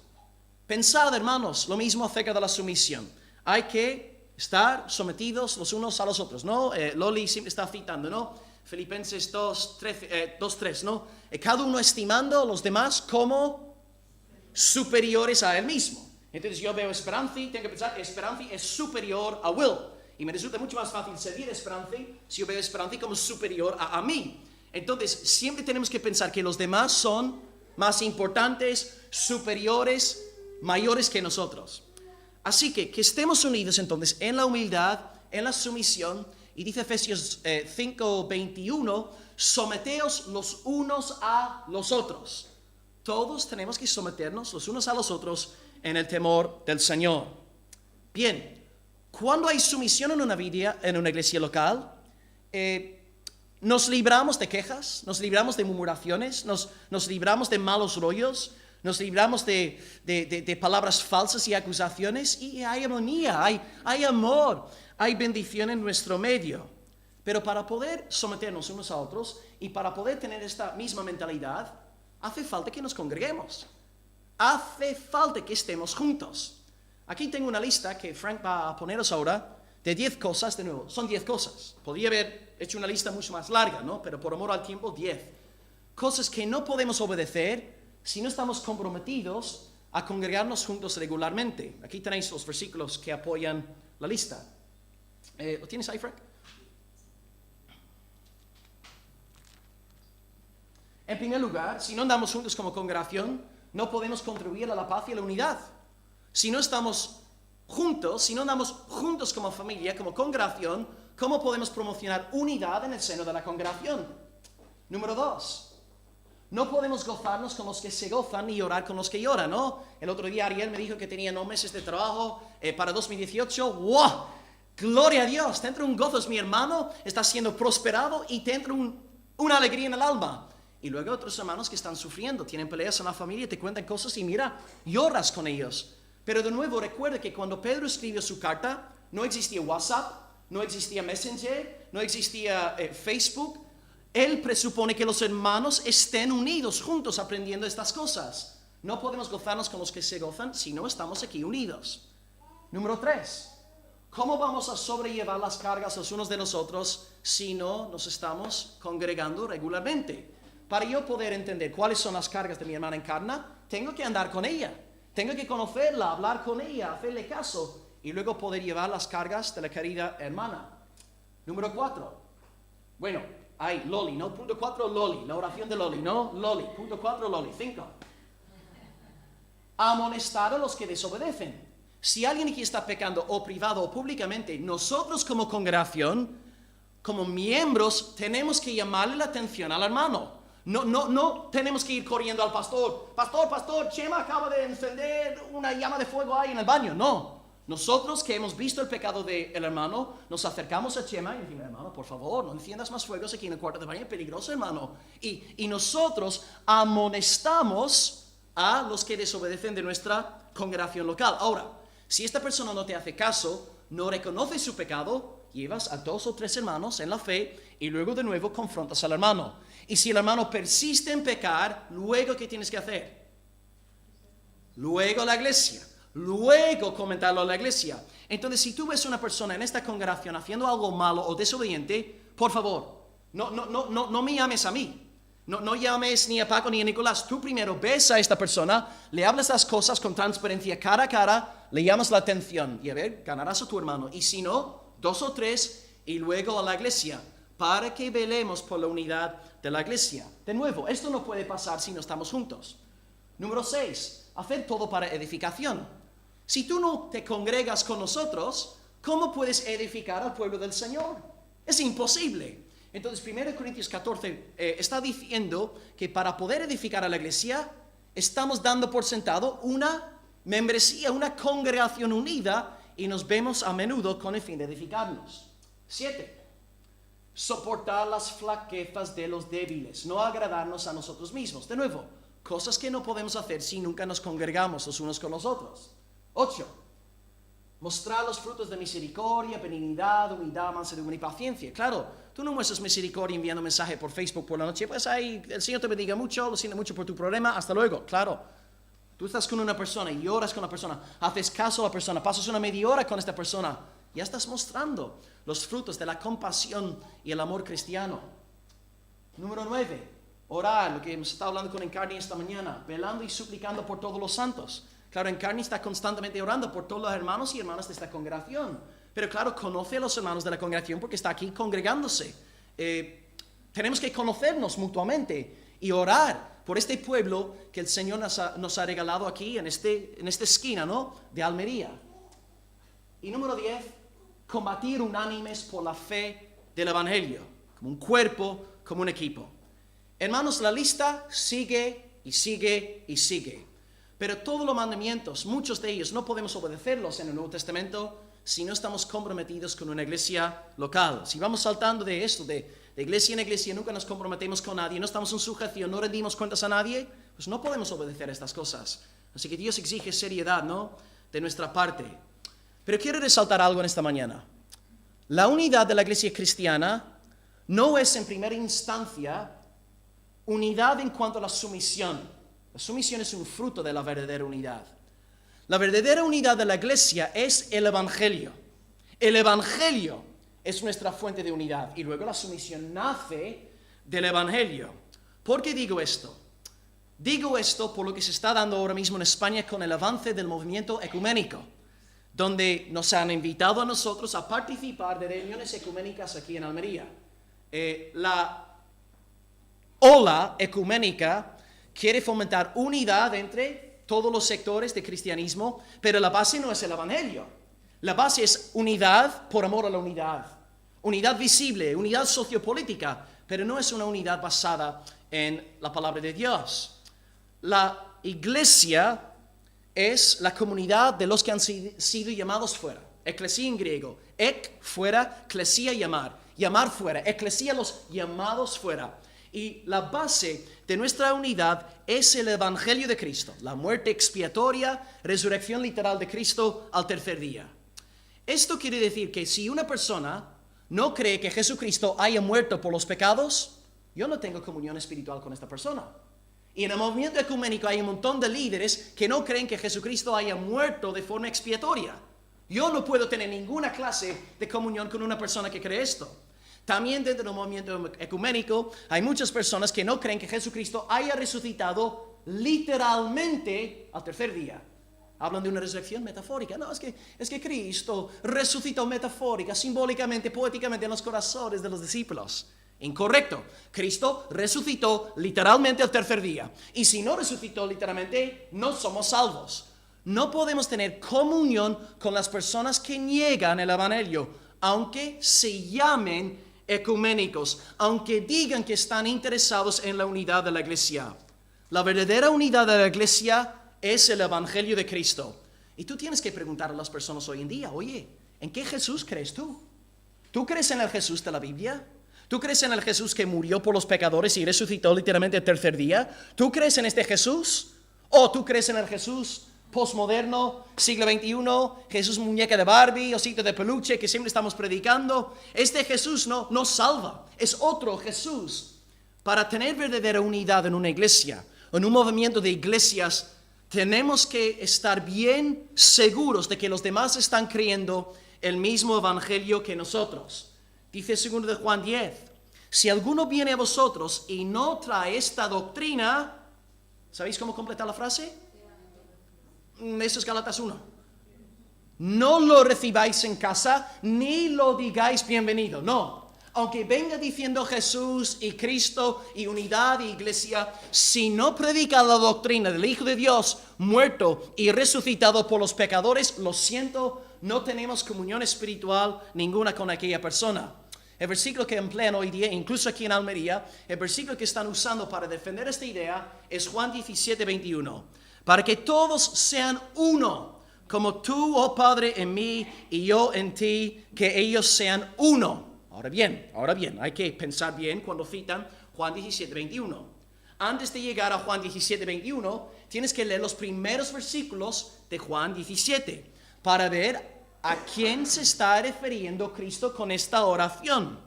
Pensad, hermanos, lo mismo acerca de la sumisión. Hay que estar sometidos los unos a los otros, ¿no? Loli siempre está citando, ¿no? Filipenses 2:3, ¿no? Cada uno estimando a los demás como superiores a él mismo. Entonces yo veo Esperanza y tengo que pensar, Esperanza es superior a Will. Y me resulta mucho más fácil servir a Esperanza si yo veo a Esperanza como superior a mí. Entonces siempre tenemos que pensar que los demás son más importantes, superiores, mayores que nosotros. Así que estemos unidos entonces en la humildad, en la sumisión. Y dice Efesios 5:21, someteos los unos a los otros. Todos tenemos que someternos los unos a los otros en el temor del Señor. Bien, cuando hay sumisión en una iglesia local, nos libramos de quejas, nos libramos de murmuraciones, nos libramos de malos rollos, nos libramos de palabras falsas y acusaciones, y hay armonía, hay amor, hay bendición en nuestro medio. Pero para poder someternos unos a otros y para poder tener esta misma mentalidad, hace falta que nos congreguemos. Hace falta que estemos juntos. Aquí tengo una lista que Frank va a poneros ahora de 10 cosas, de nuevo, son 10 cosas. Podría haber hecho una lista mucho más larga, ¿no? Pero por amor al tiempo, 10. Cosas que no podemos obedecer si no estamos comprometidos a congregarnos juntos regularmente. Aquí tenéis los versículos que apoyan la lista. ¿Lo tienes ahí, Frank? En primer lugar, si no andamos juntos como congregación, no podemos contribuir a la paz y a la unidad. Si no estamos juntos, si no andamos juntos como familia, como congregación, ¿cómo podemos promocionar unidad en el seno de la congregación? Número 2. No podemos gozarnos con los que se gozan ni llorar con los que lloran, ¿no? El otro día Ariel me dijo que tenía 9 meses de trabajo para 2018. ¡Wow! ¡Gloria a Dios! Te entra un gozo, es mi hermano, está siendo prosperado y te entra una alegría en el alma. Y luego otros hermanos que están sufriendo, tienen peleas en la familia, te cuentan cosas y mira, lloras con ellos. Pero de nuevo recuerda que cuando Pedro escribió su carta, no existía WhatsApp, no existía Messenger, no existía Facebook. Él presupone que los hermanos estén unidos juntos aprendiendo estas cosas. No podemos gozarnos con los que se gozan si no estamos aquí unidos. Número 3. ¿Cómo vamos a sobrellevar las cargas los unos de nosotros si no nos estamos congregando regularmente? Para yo poder entender cuáles son las cargas de mi hermana Encarna, tengo que andar con ella. Tengo que conocerla, hablar con ella, hacerle caso y luego poder llevar las cargas de la querida hermana. Número 4. Bueno, hay Loli, ¿no? Punto 4, Loli. La oración de Loli, ¿no? Loli. Punto 4, Loli. 5. Amonestar a los que desobedecen. Si alguien aquí está pecando o privado o públicamente, nosotros como congregación, como miembros, tenemos que llamarle la atención al hermano. No tenemos que ir corriendo al pastor. Pastor, Chema acaba de encender una llama de fuego ahí en el baño. No. Nosotros que hemos visto el pecado del hermano, nos acercamos a Chema y decimos, hermano, por favor, no enciendas más fuegos aquí en el cuarto de baño, es peligroso, hermano. Y nosotros amonestamos a los que desobedecen de nuestra congregación local. Ahora, si esta persona no te hace caso, no reconoce su pecado, llevas a 2 o 3 hermanos en la fe y luego de nuevo confrontas al hermano. Y si el hermano persiste en pecar, luego ¿qué tienes que hacer? Luego a la iglesia. Luego comentarlo a la iglesia. Entonces, si tú ves una persona en esta congregación haciendo algo malo o desobediente, por favor, no me llames a mí. No llames ni a Paco ni a Nicolás. Tú primero ves a esta persona, le hablas las cosas con transparencia cara a cara, le llamas la atención y a ver, ganarás a tu hermano. Y si no, 2 o 3 y luego a la iglesia, para que velemos por la unidad de la iglesia. De nuevo, esto no puede pasar si no estamos juntos. Número 6, hacer todo para edificación. Si tú no te congregas con nosotros, ¿cómo puedes edificar al pueblo del Señor? Es imposible. Entonces, 1 Corintios 14 está diciendo que para poder edificar a la iglesia, estamos dando por sentado una membresía, una congregación unida, y nos vemos a menudo con el fin de edificarnos. 7. Soportar las flaquezas de los débiles, no agradarnos a nosotros mismos. De nuevo, cosas que no podemos hacer si nunca nos congregamos los unos con los otros. 8. Mostrar los frutos de misericordia, benignidad, humildad, mansedumbre y paciencia. Claro, tú no muestras misericordia enviando mensaje por Facebook por la noche, pues ahí el Señor te bendiga mucho, lo siento mucho por tu problema, hasta luego. Claro, tú estás con una persona y lloras con la persona, haces caso a la persona, pasas una media hora con esta persona, ya estás mostrando los frutos de la compasión y el amor cristiano. Número 9, orar, lo que hemos estado hablando con Encarni esta mañana, velando y suplicando por todos los santos. Claro, Encarni está constantemente orando por todos los hermanos y hermanas de esta congregación. Pero claro, conoce a los hermanos de la congregación porque está aquí congregándose. Tenemos que conocernos mutuamente y orar por este pueblo que el Señor nos ha regalado aquí en esta esquina, ¿no?, de Almería. Y número 10, combatir unánimes por la fe del Evangelio, como un cuerpo, como un equipo. Hermanos, la lista sigue y sigue y sigue. Pero todos los mandamientos, muchos de ellos no podemos obedecerlos en el Nuevo Testamento si no estamos comprometidos con una iglesia local. Si vamos saltando de esto, de iglesia en iglesia, nunca nos comprometemos con nadie, no estamos en sujeción, no rendimos cuentas a nadie, pues no podemos obedecer estas cosas. Así que Dios exige seriedad, ¿no?, de nuestra parte. Pero quiero resaltar algo en esta mañana. La unidad de la iglesia cristiana no es en primera instancia unidad en cuanto a la sumisión. La sumisión es un fruto de la verdadera unidad. La verdadera unidad de la iglesia es el Evangelio. El Evangelio es nuestra fuente de unidad y luego la sumisión nace del Evangelio. ¿Por qué digo esto? Digo esto por lo que se está dando ahora mismo en España con el avance del movimiento ecuménico, donde nos han invitado a nosotros a participar de reuniones ecuménicas aquí en Almería. La ola ecuménica quiere fomentar unidad entre todos los sectores de cristianismo, pero la base no es el Evangelio. La base es unidad por amor a la unidad. Unidad visible, unidad sociopolítica, pero no es una unidad basada en la palabra de Dios. La iglesia es la comunidad de los que han sido llamados fuera. Eclesia en griego. Ek, fuera, klesia, llamar. Llamar fuera. Eclesia, los llamados fuera. Y la base de nuestra unidad es el Evangelio de Cristo, la muerte expiatoria, resurrección literal de Cristo al tercer día. Esto quiere decir que si una persona no cree que Jesucristo haya muerto por los pecados, yo no tengo comunión espiritual con esta persona. Y en el movimiento ecuménico hay un montón de líderes que no creen que Jesucristo haya muerto de forma expiatoria. Yo no puedo tener ninguna clase de comunión con una persona que cree esto. También dentro del movimiento ecuménico hay muchas personas que no creen que Jesucristo haya resucitado literalmente al tercer día. Hablan de una resurrección metafórica. No, es que Cristo resucitó metafórica, simbólicamente, poéticamente en los corazones de los discípulos. Incorrecto. Cristo resucitó literalmente al tercer día. Y si no resucitó literalmente, no somos salvos. No podemos tener comunión con las personas que niegan el Evangelio, aunque se llamen ecuménicos, aunque digan que están interesados en la unidad de la iglesia. La verdadera unidad de la iglesia es el Evangelio de Cristo. Y tú tienes que preguntar a las personas hoy en día, oye, ¿en qué Jesús crees tú? ¿Tú crees en el Jesús de la Biblia? ¿Tú crees en el Jesús que murió por los pecadores y resucitó literalmente el tercer día? ¿Tú crees en este Jesús? ¿O tú crees en el Jesús postmoderno, siglo XXI, Jesús muñeca de Barbie, osito de peluche que siempre estamos predicando? Este Jesús no salva, es otro Jesús. Para tener verdadera unidad en una iglesia, en un movimiento de iglesias, tenemos que estar bien seguros de que los demás están creyendo el mismo evangelio que nosotros. Dice 2 de Juan 10, si alguno viene a vosotros y no trae esta doctrina, ¿sabéis cómo completar la frase? Eso es Gálatas 1. No lo recibáis en casa, ni lo digáis bienvenido. No. Aunque venga diciendo Jesús y Cristo y unidad y iglesia, si no predica la doctrina del Hijo de Dios muerto y resucitado por los pecadores, lo siento, no tenemos comunión espiritual ninguna con aquella persona. El versículo que emplean hoy día, incluso aquí en Almería, el versículo que están usando para defender esta idea es Juan 17:21. Para que todos sean uno, Como tú, oh Padre, en mí y yo en ti, que ellos sean uno. Ahora bien, hay que pensar bien cuando citan Juan 17, 21. Antes de llegar a Juan 17, 21, tienes que leer los primeros versículos de Juan 17 para ver a quién se está refiriendo Cristo con esta oración.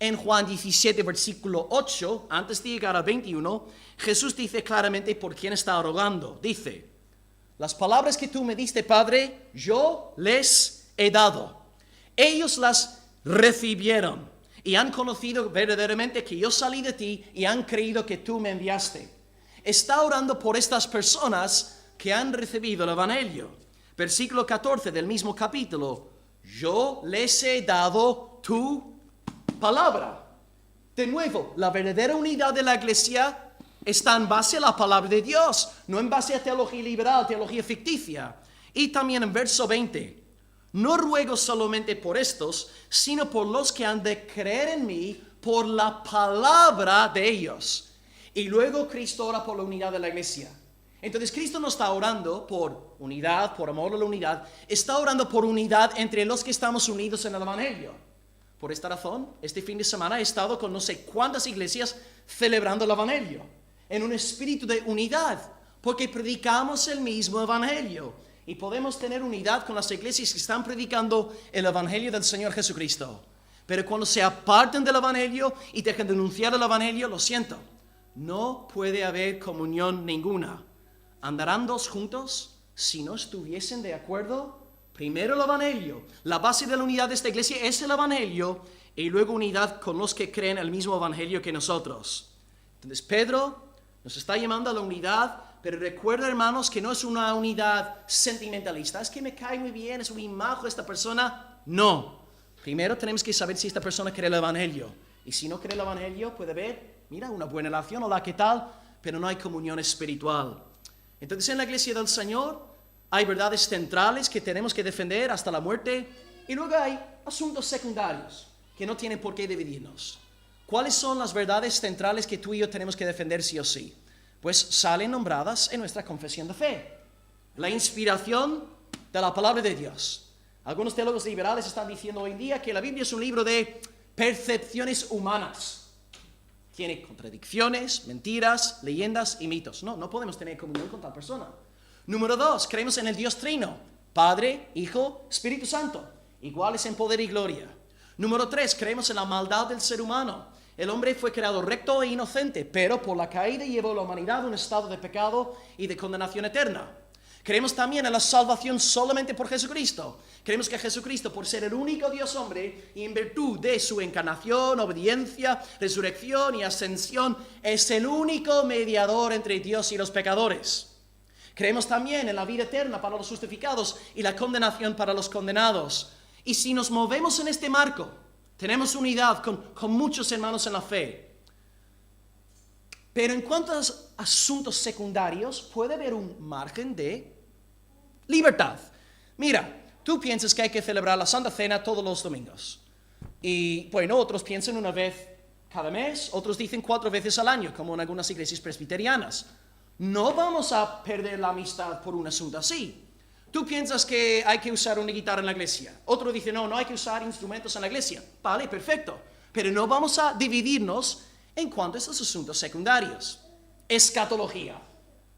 En Juan 17, versículo 8, antes de llegar a 21, Jesús dice claramente por quién está rogando. Dice: las palabras que tú me diste, Padre, yo les he dado. Ellos las recibieron y han conocido verdaderamente que yo salí de ti y han creído que tú me enviaste. Está orando por estas personas que han recibido el Evangelio. Versículo 14 del mismo capítulo: yo les he dado tu palabra. De nuevo, la verdadera unidad de la iglesia está en base a la palabra de Dios, no en base a teología liberal, teología ficticia. Y también en verso 20: no ruego solamente por estos, sino por los que han de creer en mí por la palabra de ellos. Y luego Cristo ora por la unidad de la iglesia. Entonces Cristo no está orando por unidad, por amor a la unidad, está orando por unidad entre los que estamos unidos en el Evangelio. Por esta razón, este fin de semana he estado con no sé cuántas iglesias celebrando el Evangelio, en un espíritu de unidad, porque predicamos el mismo Evangelio. Y podemos tener unidad con las iglesias que están predicando el Evangelio del Señor Jesucristo. Pero cuando se apartan del Evangelio y dejan de anunciar el Evangelio, lo siento, no puede haber comunión ninguna. ¿Andarán dos juntos si no estuviesen de acuerdo? Primero el Evangelio. La base de la unidad de esta iglesia es el Evangelio, y luego unidad con los que creen el mismo Evangelio que nosotros. Entonces Pedro nos está llamando a la unidad, pero recuerda, hermanos, que no es una unidad sentimentalista. Es que me cae muy bien, es muy majo esta persona. No. Primero tenemos que saber si esta persona cree el Evangelio. Y si no cree el Evangelio, puede haber, mira, una buena relación, hola, ¿qué tal? Pero no hay comunión espiritual. Entonces en la iglesia del Señor hay verdades centrales que tenemos que defender hasta la muerte. Y luego hay asuntos secundarios que no tienen por qué dividirnos. ¿Cuáles son las verdades centrales que tú y yo tenemos que defender sí o sí? Pues salen nombradas en nuestra confesión de fe. La inspiración de la palabra de Dios. Algunos teólogos liberales están diciendo hoy en día que la Biblia es un libro de percepciones humanas. Tiene contradicciones, mentiras, leyendas y mitos. No podemos tener comunión con tal persona. Número 2, creemos en el Dios Trino, Padre, Hijo, Espíritu Santo, iguales en poder y gloria. Número 3, creemos en la maldad del ser humano. El hombre fue creado recto e inocente, pero por la caída llevó a la humanidad a un estado de pecado y de condenación eterna. Creemos también en la salvación solamente por Jesucristo. Creemos que Jesucristo, por ser el único Dios hombre, y en virtud de su encarnación, obediencia, resurrección y ascensión, es el único mediador entre Dios y los pecadores. Creemos también en la vida eterna para los justificados y la condenación para los condenados. Y si nos movemos en este marco, tenemos unidad con muchos hermanos en la fe. Pero en cuanto a asuntos secundarios, puede haber un margen de libertad. Mira, tú piensas que hay que celebrar la Santa Cena todos los domingos. Y bueno, otros piensan una vez cada mes, otros dicen 4 veces al año, como en algunas iglesias presbiterianas. No vamos a perder la amistad por un asunto así. Tú piensas que hay que usar una guitarra en la iglesia. Otro dice, no hay que usar instrumentos en la iglesia. Vale, perfecto. Pero no vamos a dividirnos en cuanto a estos asuntos secundarios. Escatología.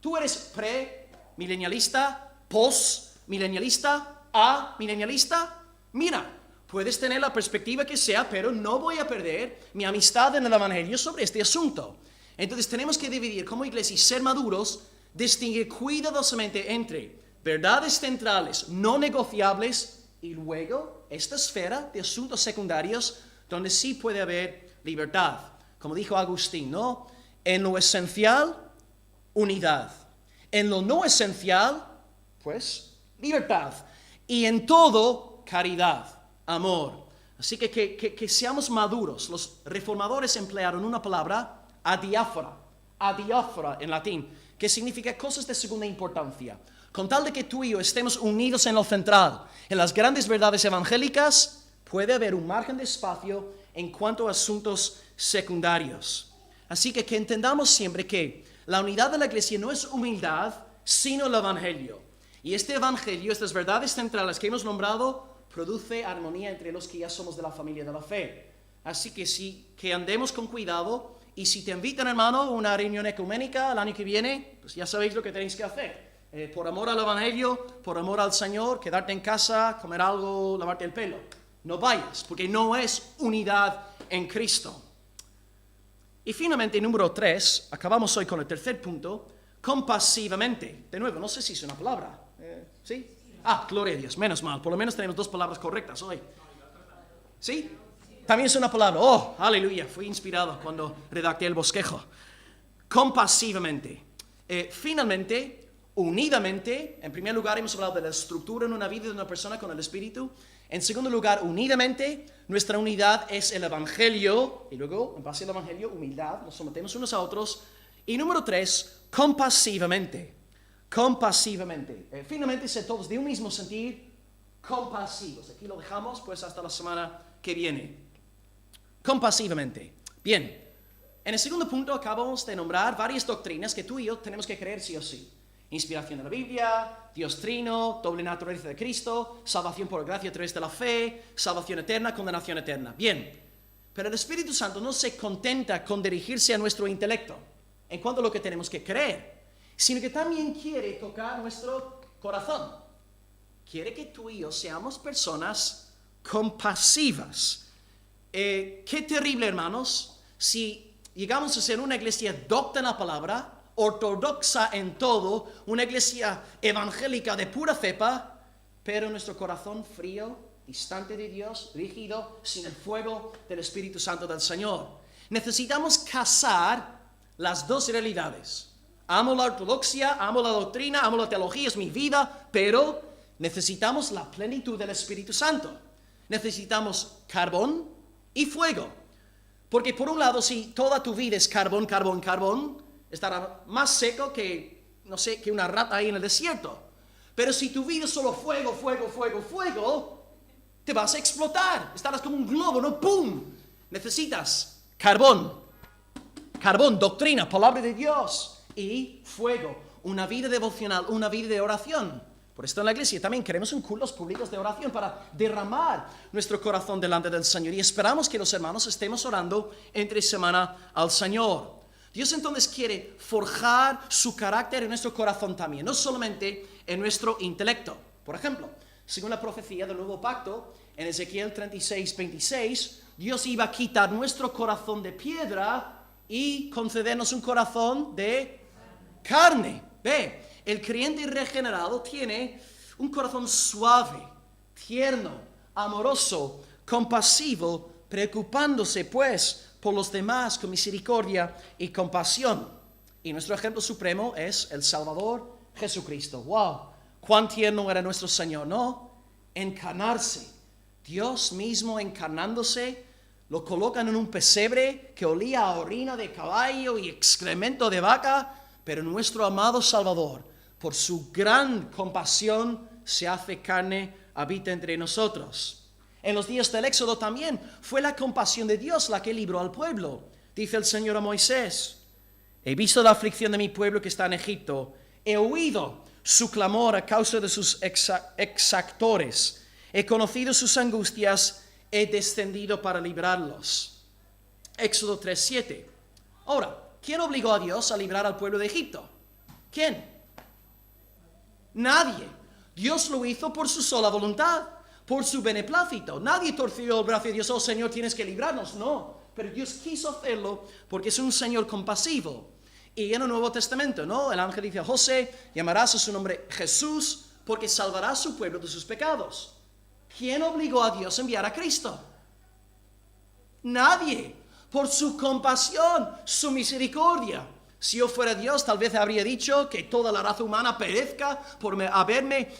¿Tú eres pre-milenialista, post-milenialista, a-milenialista? Mira, puedes tener la perspectiva que sea, pero no voy a perder mi amistad en el Evangelio sobre este asunto. Entonces tenemos que dividir como iglesia y ser maduros, distinguir cuidadosamente entre verdades centrales no negociables y luego esta esfera de asuntos secundarios donde sí puede haber libertad. Como dijo Agustín, ¿no? En lo esencial, unidad. En lo no esencial, pues, libertad. Y en todo, caridad, amor. Así que seamos maduros. Los reformadores emplearon una palabra, adiáfora en latín, que significa cosas de segunda importancia. Con tal de que tú y yo estemos unidos en lo central, en las grandes verdades evangélicas, puede haber un margen de espacio en cuanto a asuntos secundarios. Así que entendamos siempre que la unidad de la iglesia no es humildad, sino el Evangelio. Y este evangelio, estas verdades centrales que hemos nombrado, produce armonía entre los que ya somos de la familia de la fe. Así que que andemos con cuidado, y si te invitan, hermano, a una reunión ecuménica el año que viene, pues ya sabéis lo que tenéis que hacer. Por amor al evangelio, por amor al Señor, quedarte en casa, comer algo, lavarte el pelo. No vayas, porque no es unidad en Cristo. Y finalmente, número 3, acabamos hoy con el tercer punto, compasivamente. De nuevo, no sé si es una palabra. ¿Sí? Gloria a Dios, menos mal. Por lo menos tenemos 2 palabras correctas hoy. ¿Sí? También es una palabra. Oh, aleluya, fui inspirado cuando redacté el bosquejo. Compasivamente. Finalmente, unidamente. En primer lugar, hemos hablado de la estructura en una vida de una persona con el Espíritu. En segundo lugar, unidamente, nuestra unidad es el Evangelio. Y luego, en base al Evangelio, humildad, nos sometemos unos a otros. Y número 3, compasivamente. Compasivamente. Finalmente, ser todos de un mismo sentir, compasivos. Aquí lo dejamos, pues hasta la semana que viene. Compasivamente. Bien. En el segundo punto acabamos de nombrar varias doctrinas que tú y yo tenemos que creer sí o sí. Inspiración de la Biblia, Dios trino, doble naturaleza de Cristo, salvación por gracia a través de la fe, salvación eterna, condenación eterna. Bien. Pero el Espíritu Santo no se contenta con dirigirse a nuestro intelecto en cuanto a lo que tenemos que creer, sino que también quiere tocar nuestro corazón. Quiere que tú y yo seamos personas compasivas. Qué terrible, hermanos, si llegamos a ser una iglesia docta en la palabra, ortodoxa en todo, una iglesia evangélica de pura cepa, pero nuestro corazón frío, distante de Dios, rígido, sin el fuego del Espíritu Santo del Señor. Necesitamos casar las dos realidades. Amo la ortodoxia, amo la doctrina, amo la teología, es mi vida, pero necesitamos la plenitud del Espíritu Santo. Necesitamos carbón y fuego. Porque por un lado, si toda tu vida es carbón, carbón, carbón, estará más seco que, no sé, que una rata ahí en el desierto. Pero si tu vida es solo fuego, fuego, fuego, fuego, te vas a explotar. Estarás como un globo, ¿no? ¡Pum! Necesitas carbón. Carbón, doctrina, palabra de Dios. Y fuego, una vida devocional, una vida de oración. Por esto en la iglesia también queremos un cultos públicos de oración para derramar nuestro corazón delante del Señor. Y esperamos que los hermanos estemos orando entre semana al Señor. Dios entonces quiere forjar su carácter en nuestro corazón también, no solamente en nuestro intelecto. Por ejemplo, según la profecía del Nuevo Pacto, en Ezequiel 36:26, Dios iba a quitar nuestro corazón de piedra y concedernos un corazón de carne. Ve, el creyente regenerado tiene un corazón suave, tierno, amoroso, compasivo, preocupándose pues por los demás con misericordia y compasión. Y nuestro ejemplo supremo es el Salvador Jesucristo. ¡Wow! ¡Cuán tierno era nuestro Señor! ¿No? Encarnarse. Dios mismo encarnándose, lo colocan en un pesebre que olía a orina de caballo y excremento de vaca, pero nuestro amado Salvador, por su gran compasión, se hace carne, habita entre nosotros. En los días del Éxodo también fue la compasión de Dios la que libró al pueblo. Dice el Señor a Moisés: he visto la aflicción de mi pueblo que está en Egipto, he oído su clamor a causa de sus exactores, he conocido sus angustias, he descendido para librarlos. Éxodo 3:7. Ahora, ¿quién obligó a Dios a librar al pueblo de Egipto? ¿Quién? Nadie. Dios lo hizo por su sola voluntad, por su beneplácito. Nadie torció el brazo de Dios: oh Señor, tienes que librarnos. No, pero Dios quiso hacerlo porque es un Señor compasivo. Y en el Nuevo Testamento, ¿no? El ángel dice a José: llamarás a su nombre Jesús, porque salvará a su pueblo de sus pecados. ¿Quién obligó a Dios a enviar a Cristo? Nadie. Por su compasión, su misericordia. Si yo fuera Dios, tal vez habría dicho que toda la raza humana perezca por haberme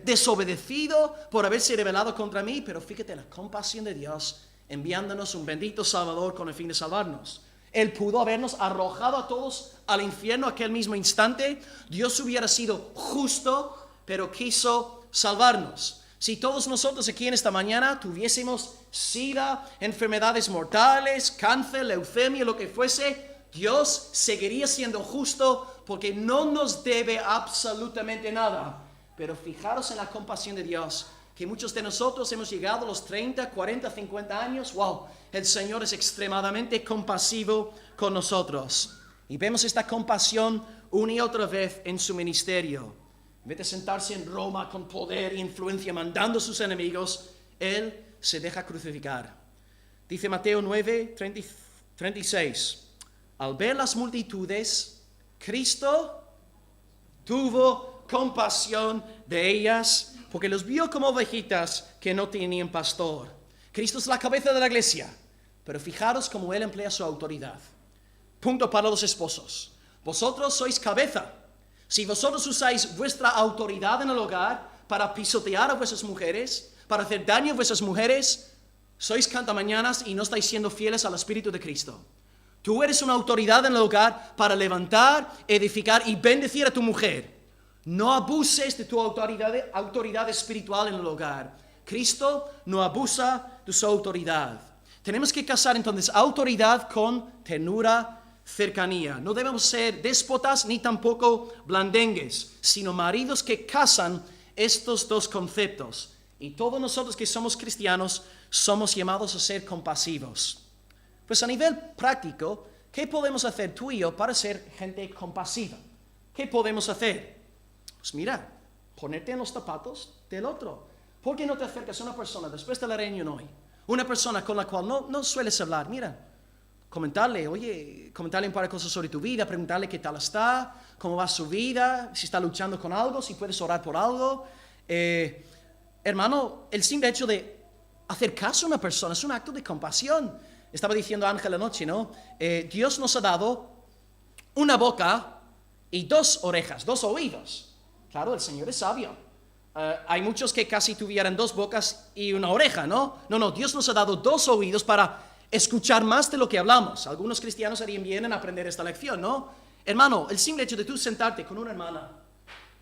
desobedecido, por haberse rebelado contra mí. Pero fíjate la compasión de Dios enviándonos un bendito Salvador con el fin de salvarnos. Él pudo habernos arrojado a todos al infierno aquel mismo instante. Dios hubiera sido justo, pero quiso salvarnos. Si todos nosotros aquí en esta mañana tuviésemos sida, enfermedades mortales, cáncer, leucemia, lo que fuese, Dios seguiría siendo justo porque no nos debe absolutamente nada. Pero fijaros en la compasión de Dios, que muchos de nosotros hemos llegado a los 30, 40, 50 años. ¡Wow! El Señor es extremadamente compasivo con nosotros. Y vemos esta compasión una y otra vez en su ministerio. En vez de sentarse en Roma con poder e influencia, mandando a sus enemigos, Él se deja crucificar. Dice Mateo 9, 36. Al ver las multitudes, Cristo tuvo compasión de ellas, porque los vio como ovejitas que no tenían pastor. Cristo es la cabeza de la iglesia, pero fijaros cómo Él emplea su autoridad. Punto para los esposos. Vosotros sois cabeza. Si vosotros usáis vuestra autoridad en el hogar para pisotear a vuestras mujeres, para hacer daño a vuestras mujeres, sois cantamañanas y no estáis siendo fieles al Espíritu de Cristo. Tú eres una autoridad en el hogar para levantar, edificar y bendecir a tu mujer. No abuses de tu autoridad espiritual en el hogar. Cristo no abusa de su autoridad. Tenemos que casar entonces autoridad con ternura, cercanía. No debemos ser déspotas ni tampoco blandengues, sino maridos que casan estos dos conceptos. Y todos nosotros que somos cristianos somos llamados a ser compasivos. Pues a nivel práctico, ¿qué podemos hacer tú y yo para ser gente compasiva? ¿Qué podemos hacer? Pues mira, ponerte en los zapatos del otro. ¿Por qué no te acercas a una persona después de la reunión hoy? Una persona con la cual no sueles hablar. Mira, comentarle un par de cosas sobre tu vida, preguntarle qué tal está, cómo va su vida, si está luchando con algo, si puedes orar por algo. Hermano, el simple hecho de hacer caso a una persona es un acto de compasión. Estaba diciendo Ángel anoche, ¿no? Dios nos ha dado una boca y dos orejas, dos oídos. Claro, el Señor es sabio. Hay muchos que casi tuvieran dos bocas y una oreja, ¿no? No, Dios nos ha dado dos oídos para escuchar más de lo que hablamos. Algunos cristianos harían bien en aprender esta lección, ¿no? Hermano, el simple hecho de tú sentarte con una hermana,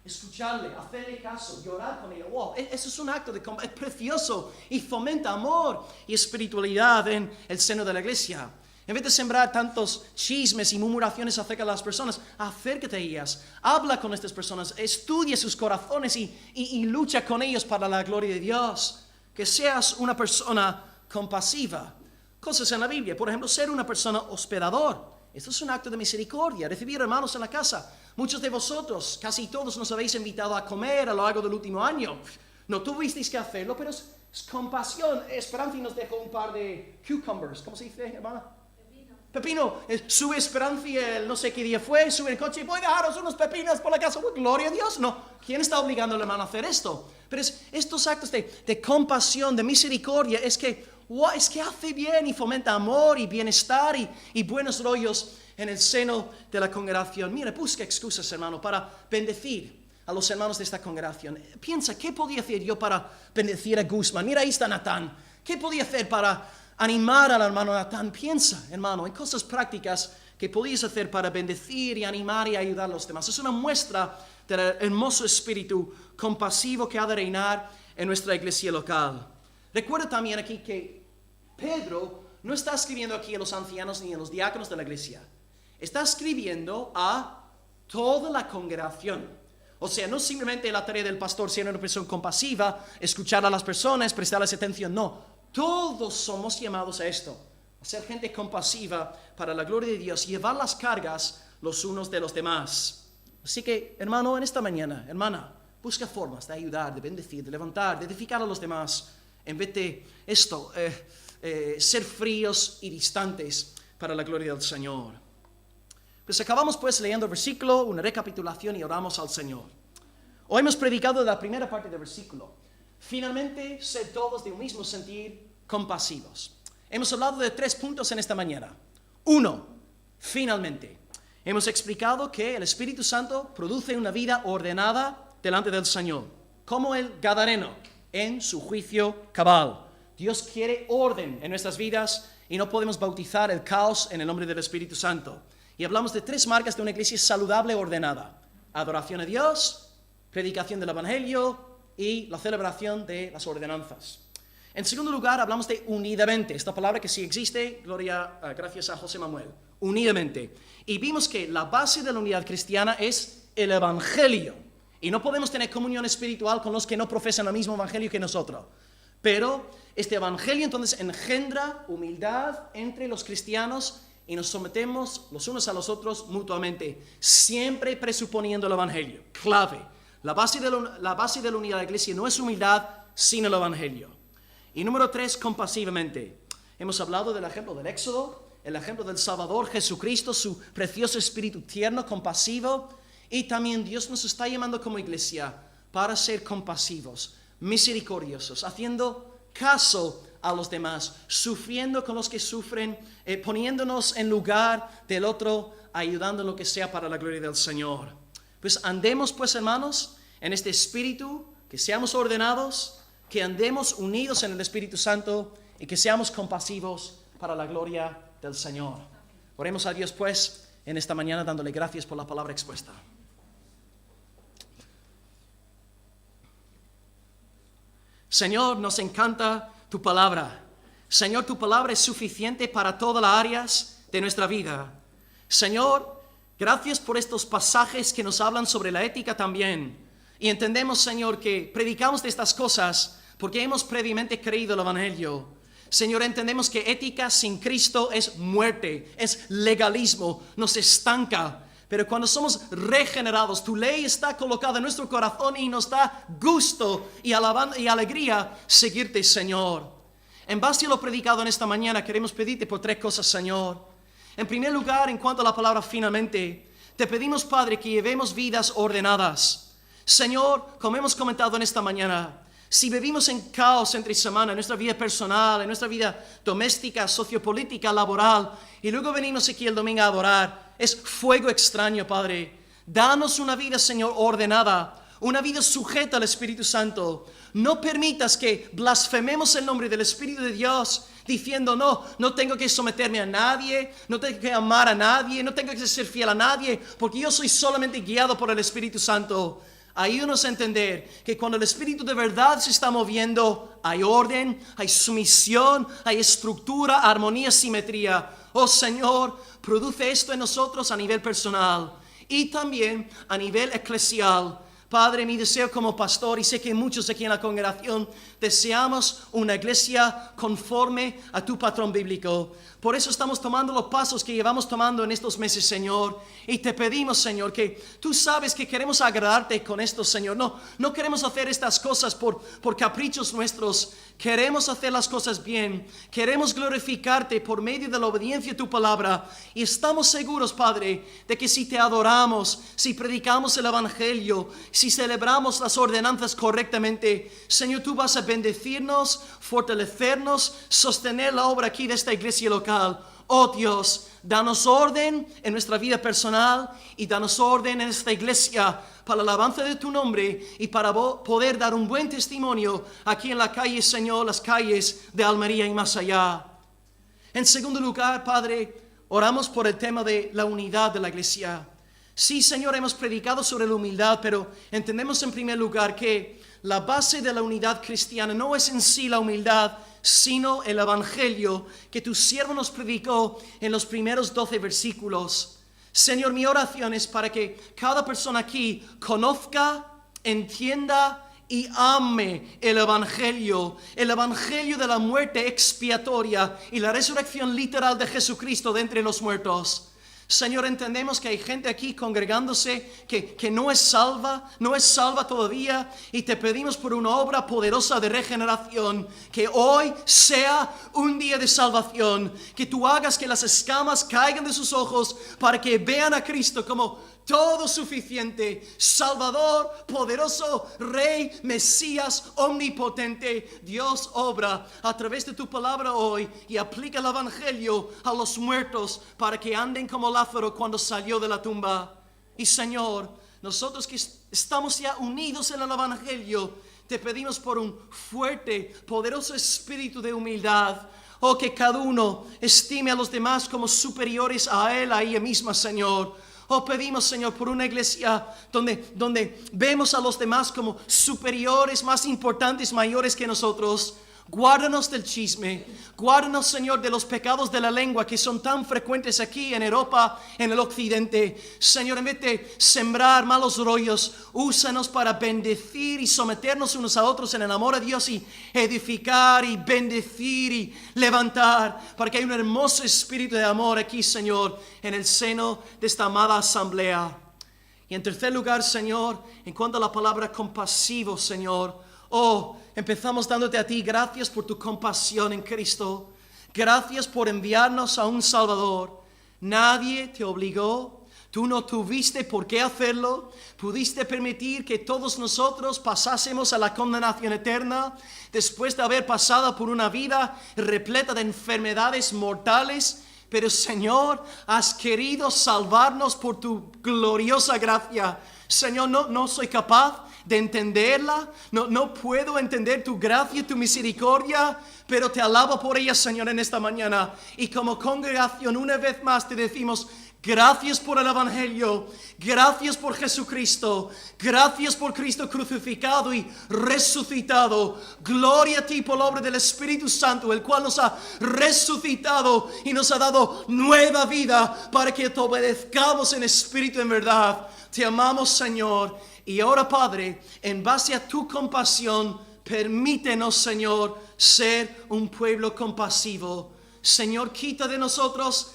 escucharle, hacerle caso, llorar con ella, wow, eso es un acto es precioso y fomenta amor y espiritualidad en el seno de la iglesia. En vez de sembrar tantos chismes y murmuraciones acerca de las personas, acércate a ellas, habla con estas personas, estudia sus corazones y lucha con ellos para la gloria de Dios. Que seas una persona compasiva. Cosas en la Biblia, por ejemplo, ser una persona hospedador. Esto es un acto de misericordia, recibir hermanos en la casa. Muchos de vosotros, casi todos, nos habéis invitado a comer a lo largo del último año. No tuvisteis que hacerlo, pero es compasión. Esperanza nos dejó un par de cucumbers. ¿Cómo se dice, hermana? Pepino. Su Esperanza, no sé qué día fue, sube el coche y voy a dejaros unos pepinos por la casa. Oh, gloria a Dios. No, ¿quién está obligando al hermano a hacer esto? Pero estos actos de compasión, de misericordia, es que hace bien y fomenta amor y bienestar y buenos rollos en el seno de la congregación. Mira, busca excusas, hermano, para bendecir a los hermanos de esta congregación. Piensa, ¿qué podía hacer yo para bendecir a Guzmán? Mira, ahí está Natán. ¿Qué podía hacer para animar al hermano Natán? Piensa, hermano, en cosas prácticas que podías hacer para bendecir y animar y ayudar a los demás. Es una muestra del hermoso espíritu compasivo que ha de reinar en nuestra iglesia local. Recuerda también aquí que Pedro no está escribiendo aquí a los ancianos ni a los diáconos de la iglesia. Está escribiendo a toda la congregación. O sea, no simplemente la tarea del pastor ser una persona compasiva, escuchar a las personas, prestarles atención. No, todos somos llamados a esto. A ser gente compasiva para la gloria de Dios, llevar las cargas los unos de los demás. Así que, hermano, en esta mañana, hermana, busca formas de ayudar, de bendecir, de levantar, de edificar a los demás. En vez de esto, ser fríos y distantes para la gloria del Señor. Pues acabamos pues leyendo el versículo, una recapitulación y oramos al Señor. Hoy hemos predicado la primera parte del versículo. Finalmente, sed todos de un mismo sentir compasivos. Hemos hablado de 3 puntos en esta mañana. 1, finalmente. Hemos explicado que el Espíritu Santo produce una vida ordenada delante del Señor, como el Gadareno en su juicio cabal. Dios quiere orden en nuestras vidas y no podemos bautizar el caos en el nombre del Espíritu Santo. Y hablamos de 3 marcas de una iglesia saludable ordenada: adoración a Dios, predicación del Evangelio y la celebración de las ordenanzas. En segundo lugar, hablamos de unidamente, esta palabra que sí existe, gracias a José Manuel, unidamente. Y vimos que la base de la unidad cristiana es el Evangelio. Y no podemos tener comunión espiritual con los que no profesan el mismo evangelio que nosotros. Pero este evangelio entonces engendra humildad entre los cristianos y nos sometemos los unos a los otros mutuamente, siempre presuponiendo el evangelio. Clave. La base de la unidad de la iglesia no es humildad, sino el evangelio. Y número 3, compasivamente. Hemos hablado del ejemplo del Éxodo, el ejemplo del Salvador Jesucristo, su precioso espíritu tierno, compasivo. Y también Dios nos está llamando como iglesia para ser compasivos, misericordiosos, haciendo caso a los demás, sufriendo con los que sufren, poniéndonos en lugar del otro, ayudando en lo que sea para la gloria del Señor. Pues andemos pues, hermanos, en este espíritu, que seamos ordenados, que andemos unidos en el Espíritu Santo y que seamos compasivos para la gloria del Señor. Oremos a Dios pues en esta mañana dándole gracias por la palabra expuesta. Señor, nos encanta tu palabra. Señor, tu palabra es suficiente para todas las áreas de nuestra vida. Señor, gracias por estos pasajes que nos hablan sobre la ética también. Y entendemos, Señor, que predicamos de estas cosas porque hemos previamente creído el Evangelio. Señor, entendemos que ética sin Cristo es muerte, es legalismo, nos estanca. Pero cuando somos regenerados, tu ley está colocada en nuestro corazón y nos da gusto y alegría seguirte, Señor. En base a lo predicado en esta mañana, queremos pedirte por 3 cosas, Señor. En primer lugar, en cuanto a la palabra finalmente, te pedimos, Padre, que llevemos vidas ordenadas. Señor, como hemos comentado en esta mañana, si vivimos en caos entre semana, en nuestra vida personal, en nuestra vida doméstica, sociopolítica, laboral, y luego venimos aquí el domingo a adorar, es fuego extraño, Padre. Danos una vida, Señor, ordenada, una vida sujeta al Espíritu Santo. No permitas que blasfememos el nombre del Espíritu de Dios, diciendo, no tengo que someterme a nadie, no tengo que amar a nadie, no tengo que ser fiel a nadie, porque yo soy solamente guiado por el Espíritu Santo. Ayúdanos a entender que cuando el Espíritu de verdad se está moviendo, hay orden, hay sumisión, hay estructura, armonía, simetría. Oh Señor, produce esto en nosotros a nivel personal y también a nivel eclesial. Padre, mi deseo como pastor, y sé que muchos aquí en la congregación deseamos una iglesia conforme a tu patrón bíblico. Por eso estamos tomando los pasos que llevamos tomando en estos meses, Señor. Y te pedimos, Señor, que tú sabes que queremos agradarte con esto, Señor. No queremos hacer estas cosas por caprichos nuestros. Queremos hacer las cosas bien. Queremos glorificarte por medio de la obediencia a tu palabra. Y estamos seguros, Padre, de que si te adoramos, si predicamos el Evangelio, si celebramos las ordenanzas correctamente, Señor, tú vas a bendecirnos, fortalecernos, sostener la obra aquí de esta iglesia local. Oh Dios, danos orden en nuestra vida personal y danos orden en esta iglesia para la alabanza de tu nombre y para poder dar un buen testimonio aquí en la calle, Señor, las calles de Almería y más allá. En segundo lugar, Padre, oramos por el tema de la unidad de la iglesia. Sí, Señor, hemos predicado sobre la humildad, pero entendemos en primer lugar que la base de la unidad cristiana no es en sí la humildad, sino el Evangelio que tu siervo nos predicó en los primeros 12 versículos. Señor, mi oración es para que cada persona aquí conozca, entienda y ame el Evangelio de la muerte expiatoria y la resurrección literal de Jesucristo de entre los muertos. Señor, entendemos que hay gente aquí congregándose que no es salva todavía, y te pedimos por una obra poderosa de regeneración, que hoy sea un día de salvación, que tú hagas que las escamas caigan de sus ojos para que vean a Cristo como todo suficiente, Salvador, poderoso, Rey, Mesías, omnipotente. Dios obra a través de tu palabra hoy y aplica el Evangelio a los muertos para que anden como Lázaro cuando salió de la tumba. Y Señor, nosotros que estamos ya unidos en el Evangelio, te pedimos por un fuerte, poderoso espíritu de humildad. Oh, que cada uno estime a los demás como superiores a Él, a ella misma, Señor. Oh, pedimos, Señor, por una iglesia donde vemos a los demás como superiores, más importantes, mayores que nosotros. Guárdanos del chisme. Guárdanos, Señor, de los pecados de la lengua que son tan frecuentes aquí en Europa, en el occidente. Señor, en vez de sembrar malos rollos, úsanos para bendecir y someternos unos a otros en el amor a Dios y edificar y bendecir y levantar, para que haya un hermoso espíritu de amor aquí, Señor, en el seno de esta amada asamblea. Y en tercer lugar, Señor, en cuanto a la palabra compasivo, Señor, empezamos dándote a ti gracias por tu compasión en Cristo. Gracias por enviarnos a un Salvador. Nadie te obligó. Tú no tuviste por qué hacerlo. Pudiste permitir que todos nosotros pasásemos a la condenación eterna después de haber pasado por una vida repleta de enfermedades mortales. Pero, Señor, has querido salvarnos por tu gloriosa gracia. Señor, no soy capaz de entenderla, no puedo entender tu gracia y tu misericordia, pero te alabo por ella, Señor, en esta mañana. Y como congregación, una vez más te decimos: gracias por el Evangelio, gracias por Jesucristo, gracias por Cristo crucificado y resucitado. Gloria a ti por la obra del Espíritu Santo, el cual nos ha resucitado y nos ha dado nueva vida para que te obedezcamos en espíritu y en verdad. Te amamos, Señor. Y ahora, Padre, en base a tu compasión, permítenos, Señor, ser un pueblo compasivo. Señor, quita de nosotros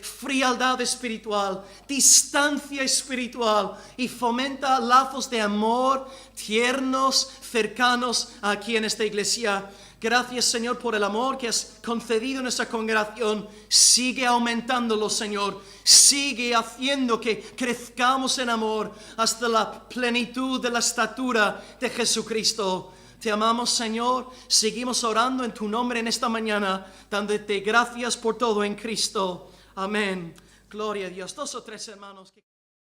frialdad espiritual, distancia espiritual, y fomenta lazos de amor tiernos, cercanos aquí en esta iglesia. Gracias, Señor, por el amor que has concedido en nuestra congregación. Sigue aumentándolo, Señor. Sigue haciendo que crezcamos en amor hasta la plenitud de la estatura de Jesucristo. Te amamos, Señor. Seguimos orando en tu nombre en esta mañana, dándote gracias por todo en Cristo. Amén. Gloria a Dios. 2 o 3 hermanos.